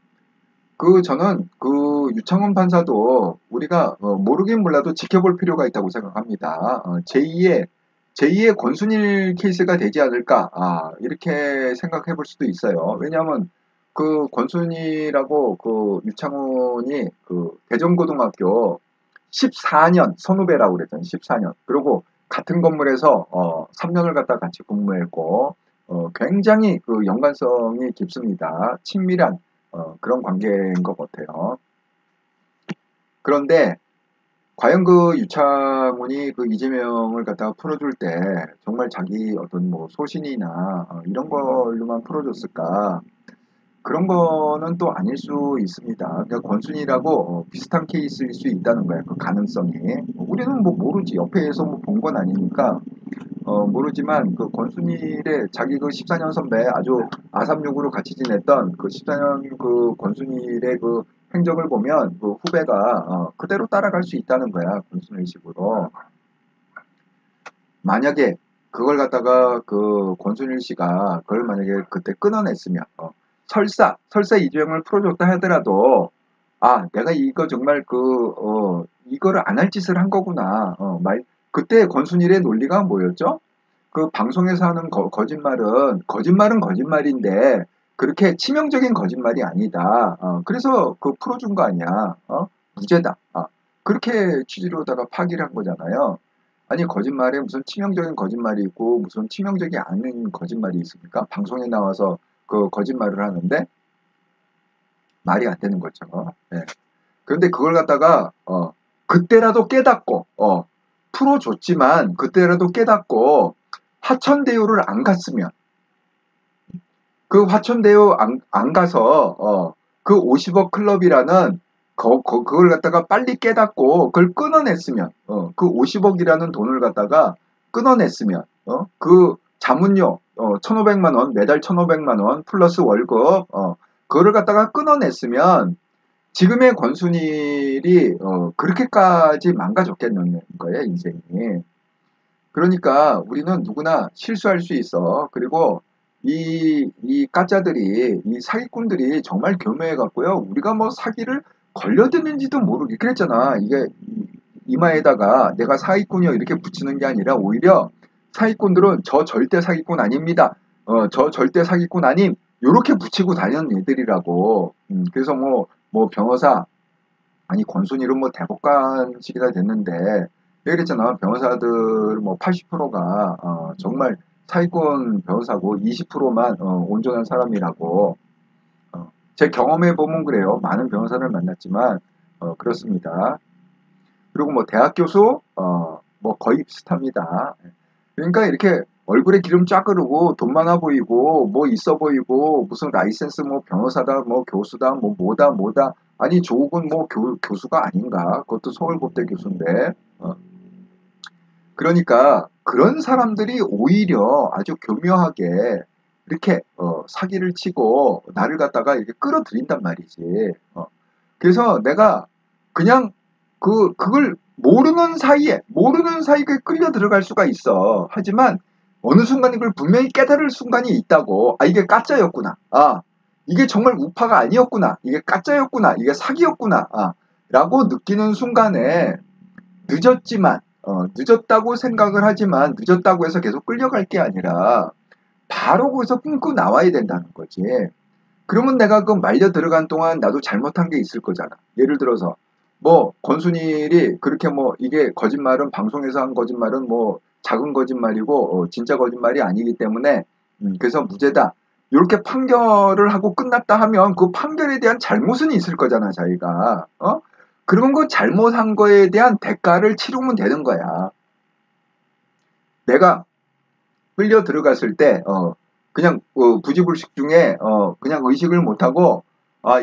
저는 그 유창훈 판사도 우리가 모르긴 몰라도 지켜볼 필요가 있다고 생각합니다. 제2의 권순일 케이스가 되지 않을까 이렇게 생각해 볼 수도 있어요. 왜냐하면 그 권순일하고 그 유창훈이 그 대전고등학교 14년 선후배라고 그랬잖아요. 14년. 그리고 같은 건물에서 3년을 갖다 같이 근무했고 굉장히 그 연관성이 깊습니다. 친밀한 그런 관계인 것 같아요. 그런데 과연 그 유창훈이 그 이재명을 갖다가 풀어줄 때 정말 자기 어떤 뭐 소신이나 이런 걸로만 풀어줬을까? 그런 거는 또 아닐 수 있습니다. 그러니까 권순일하고 비슷한 케이스일 수 있다는 거예요. 그 가능성이. 우리는 뭐 모르지. 옆에서 뭐 본 건 아니니까 모르지만 그 권순일의 자기 그 14년 선배 아주 아삼육으로 같이 지냈던 그 14년 그 권순일의 그 행적을 보면 그 후배가 그대로 따라갈 수 있다는 거야. 권순일식으로. 만약에 그걸 갖다가 그 권순일 씨가 그걸 만약에 그때 끊어냈으면 설사 이재명을 풀어줬다 하더라도 내가 이거 정말 이거를 안 할 짓을 한 거구나. 그때 권순일의 논리가 뭐였죠? 그 방송에서 하는 거짓말은 거짓말인데 그렇게 치명적인 거짓말이 아니다. 그래서 그 풀어준 거 아니야. 무죄다. 그렇게 취지로다가 파기를 한 거잖아요. 아니 거짓말에 무슨 치명적인 거짓말이 있고 무슨 치명적이 않은 거짓말이 있습니까? 방송에 나와서 그 거짓말을 하는데 말이 안 되는 거죠. 네. 그런데 그걸 갖다가 그때라도 깨닫고 풀어줬지만 그때라도 깨닫고 화천대유를 안 갔으면 그 화천대유 안 가서 그 50억 클럽이라는 그걸 갖다가 빨리 깨닫고 그걸 끊어냈으면 그 50억이라는 돈을 갖다가 끊어냈으면 그 자문료 1,500만 원 매달 1,500만 원 플러스 월급 그거를 갖다가 끊어냈으면 지금의 권순일이 그렇게까지 망가졌겠는 거예요 인생이. 그러니까 우리는 누구나 실수할 수 있어. 그리고 이 까짜들이 이 사기꾼들이 정말 교묘해 갖고요. 우리가 뭐 사기를 걸려드는지도 모르게 그랬잖아. 이게 이마에다가 내가 사기꾼이요 이렇게 붙이는 게 아니라 오히려 사기꾼들은 저 절대 사기꾼 아닙니다. 저 절대 사기꾼 아님. 요렇게 붙이고 다니는 애들이라고. 그래서 뭐 변호사 아니 권순일은 뭐 대법관직이나 됐는데 그랬잖아. 변호사들 뭐 80%가 정말 사기꾼 변호사고 20%만 온전한 사람이라고. 제 경험해 보면 그래요. 많은 변호사를 만났지만 그렇습니다. 그리고 뭐 대학 교수 뭐 거의 비슷합니다. 그러니까 이렇게 얼굴에 기름 쫙 흐르고 돈 많아 보이고 뭐 있어 보이고 무슨 라이센스 뭐 변호사다 뭐 교수다 뭐 뭐다 아니 조국은 뭐 교수가 아닌가? 그것도 서울법대 교수인데 그러니까 그런 사람들이 오히려 아주 교묘하게 이렇게 사기를 치고 나를 갖다가 이렇게 끌어들인단 말이지. 그래서 내가 그냥 그걸 모르는 사이에 끌려 들어갈 수가 있어. 하지만 어느 순간 이걸 분명히 깨달을 순간이 있다고. 이게 가짜였구나. 이게 정말 우파가 아니었구나, 이게 가짜였구나, 이게 사기였구나, 라고 느끼는 순간에 늦었지만, 늦었다고 생각을 하지만 늦었다고 해서 계속 끌려갈 게 아니라 바로 거기서 끊고 나와야 된다는 거지. 그러면 내가 그 말려 들어간 동안 나도 잘못한 게 있을 거잖아. 예를 들어서 뭐 권순일이 그렇게 뭐 이게 거짓말은 방송에서 한 거짓말은 뭐 작은 거짓말이고 진짜 거짓말이 아니기 때문에 그래서 무죄다. 이렇게 판결을 하고 끝났다 하면 그 판결에 대한 잘못은 있을 거잖아, 자기가. 그러면 그 잘못한 거에 대한 대가를 치르면 되는 거야. 내가 끌려 들어갔을 때, 그냥, 부지불식 중에, 그냥 의식을 못하고,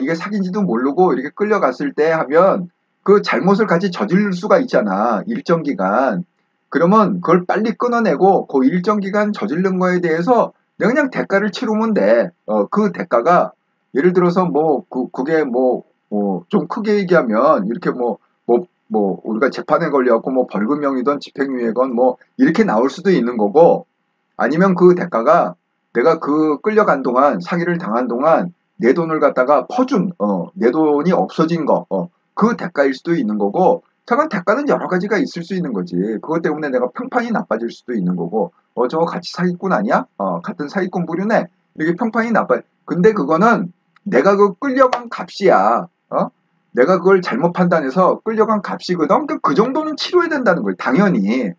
이게 사기인지도 모르고 이렇게 끌려갔을 때 하면 그 잘못을 같이 저질 수가 있잖아. 일정 기간. 그러면 그걸 빨리 끊어내고 그 일정 기간 저지른 거에 대해서 내가 그냥 대가를 치르면 돼. 그 대가가 예를 들어서 뭐, 그게 뭐, 좀 크게 얘기하면 이렇게 우리가 재판에 걸려갖고 뭐 벌금형이든 집행유예건 뭐 이렇게 나올 수도 있는 거고 아니면 그 대가가 내가 그 끌려간 동안 사기를 당한 동안 내 돈을 갖다가 퍼준 내 돈이 없어진 거 그 대가일 수도 있는 거고 잠깐 대가는 여러 가지가 있을 수 있는 거지. 그것 때문에 내가 평판이 나빠질 수도 있는 거고 저거 같이 사기꾼 아니야? 같은 사기꾼 부류네. 이렇게 평판이 나빠. 근데 그거는 내가 그 끌려간 값이야. 내가 그걸 잘못 판단해서 끌려간 값이거든. 그러니까 그 정도는 치러야 된다는 거예요. 당연히.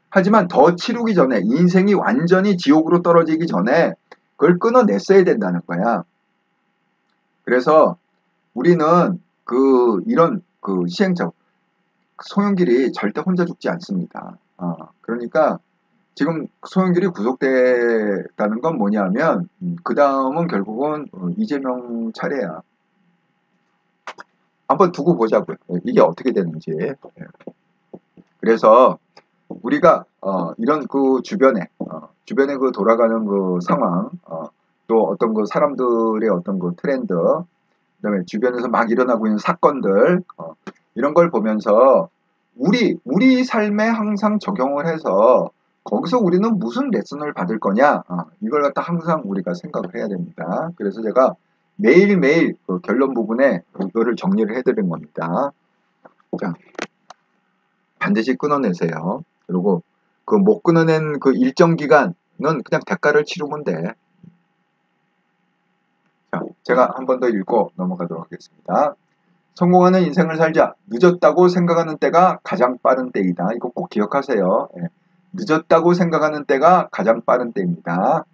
하지만 더 치르기 전에 인생이 완전히 지옥으로 떨어지기 전에 그걸 끊어냈어야 된다는 거야. 그래서 우리는 이런 시행착오 송영길이 절대 혼자 죽지 않습니다. 그러니까 지금 송영길이 구속됐다는 건 뭐냐면 그 다음은 결국은 이재명 차례야. 한번 두고 보자고요. 이게 어떻게 되는지. 그래서 우리가 이런 그 주변에 그 돌아가는 그 상황 또 어떤 그 사람들의 어떤 그 트렌드 그다음에 주변에서 막 일어나고 있는 사건들 이런 걸 보면서 우리 삶에 항상 적용을 해서 거기서 우리는 무슨 레슨을 받을 거냐 이걸 갖다 항상 우리가 생각을 해야 됩니다. 그래서 제가 매일매일 그 결론 부분에 이거를 정리를 해드린 겁니다. 자, 반드시 끊어내세요. 그리고 그 못 끊어낸 그 일정 기간은 그냥 대가를 치르면 돼. 자, 제가 한 번 더 읽고 넘어가도록 하겠습니다. 성공하는 인생을 살자. 늦었다고 생각하는 때가 가장 빠른 때이다. 이거 꼭 기억하세요. 늦었다고 생각하는 때가 가장 빠른 때입니다.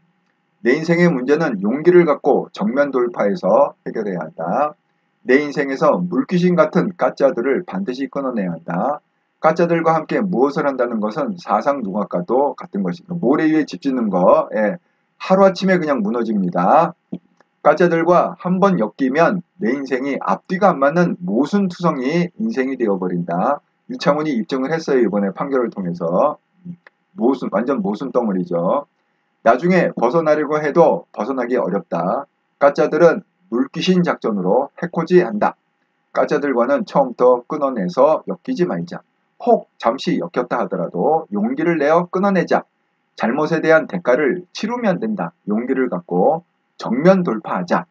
내 인생의 문제는 용기를 갖고 정면 돌파해서 해결해야 한다. 내 인생에서 물귀신 같은 가짜들을 반드시 끊어내야 한다. 가짜들과 함께 무엇을 한다는 것은 사상 누각과도 같은 것이다. 모래 위에 집 짓는 거 하루아침에 그냥 무너집니다. 가짜들과 한 번 엮이면 내 인생이 앞뒤가 안 맞는 모순투성이 인생이 되어버린다. 유창훈이 입증을 했어요. 이번에 판결을 통해서. 완전 모순 덩어리죠. 나중에 벗어나려고 해도 벗어나기 어렵다. 가짜들은 물귀신 작전으로 해코지한다. 가짜들과는 처음부터 끊어내서 엮이지 말자. 혹 잠시 엮였다 하더라도 용기를 내어 끊어내자. 잘못에 대한 대가를 치르면 된다. 용기를 갖고 정면 돌파하자.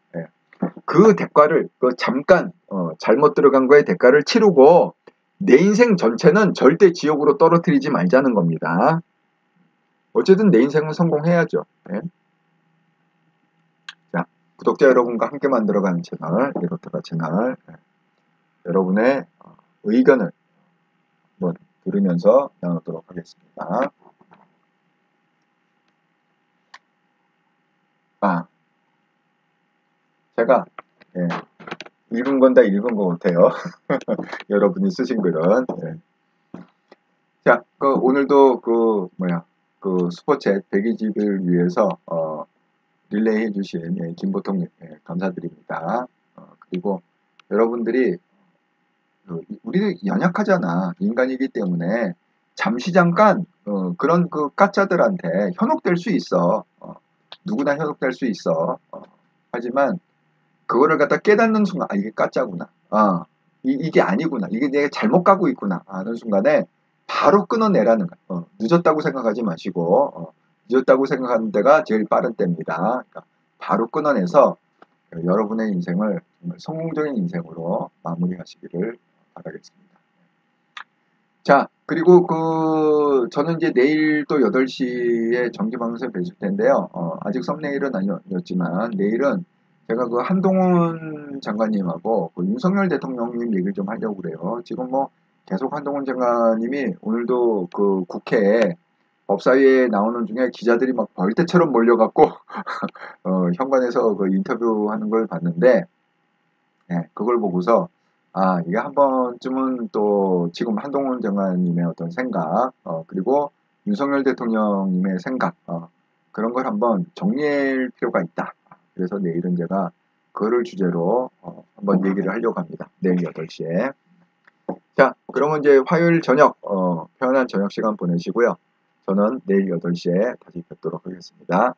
그 대가를 잠깐 잘못 들어간 거에 대가를 치르고 내 인생 전체는 절대 지옥으로 떨어뜨리지 말자는 겁니다. 어쨌든 내 인생은 성공해야죠. 자, 구독자 여러분과 함께 만들어가는 채널, 이로트가 채널 여러분의 의견을 한번 들으면서 나누도록 하겠습니다. 제가 읽은 건 다 읽은 것 같아요. 여러분이 쓰신 글은. 자, 오늘도 슈퍼챗 100일 위해서 릴레이 해주신 김보통님 감사드립니다. 그리고 여러분들이 우리도 연약하잖아. 인간이기 때문에 잠시 잠깐 그런 그 가짜들한테 현혹될 수 있어. 누구나 현혹될 수 있어. 하지만 그거를 갖다 깨닫는 순간 이게 가짜구나. 이게 아니구나. 이게 내가 잘못 가고 있구나 하는 순간에 바로 끊어내라는 거야. 늦었다고 생각하지 마시고 늦었다고 생각하는 데가 제일 빠른 때입니다. 그러니까 바로 끊어내서 여러분의 인생을 정말 성공적인 인생으로 마무리하시기를 바라겠습니다. 자, 그리고 저는 이제 내일 또 8시에 정기방송에 뵈실 텐데요. 아직 썸네일은 아니었지만, 내일은 제가 한동훈 장관님하고 윤석열 대통령님 얘기를 좀 하려고 그래요. 지금 뭐 계속 한동훈 장관님이 오늘도 국회에 법사위에 나오는 중에 기자들이 막 벌떼처럼 몰려갖고, 현관에서 인터뷰하는 걸 봤는데, 네, 그걸 보고서 이게 한 번쯤은 또 지금 한동훈 장관님의 어떤 생각, 그리고 윤석열 대통령님의 생각, 그런 걸 한번 정리할 필요가 있다. 그래서 내일은 제가 그거를 주제로 한번 얘기를 하려고 합니다. 내일 8시에. 자, 그러면 이제 화요일 저녁, 편안한 저녁 시간 보내시고요. 저는 내일 8시에 다시 뵙도록 하겠습니다.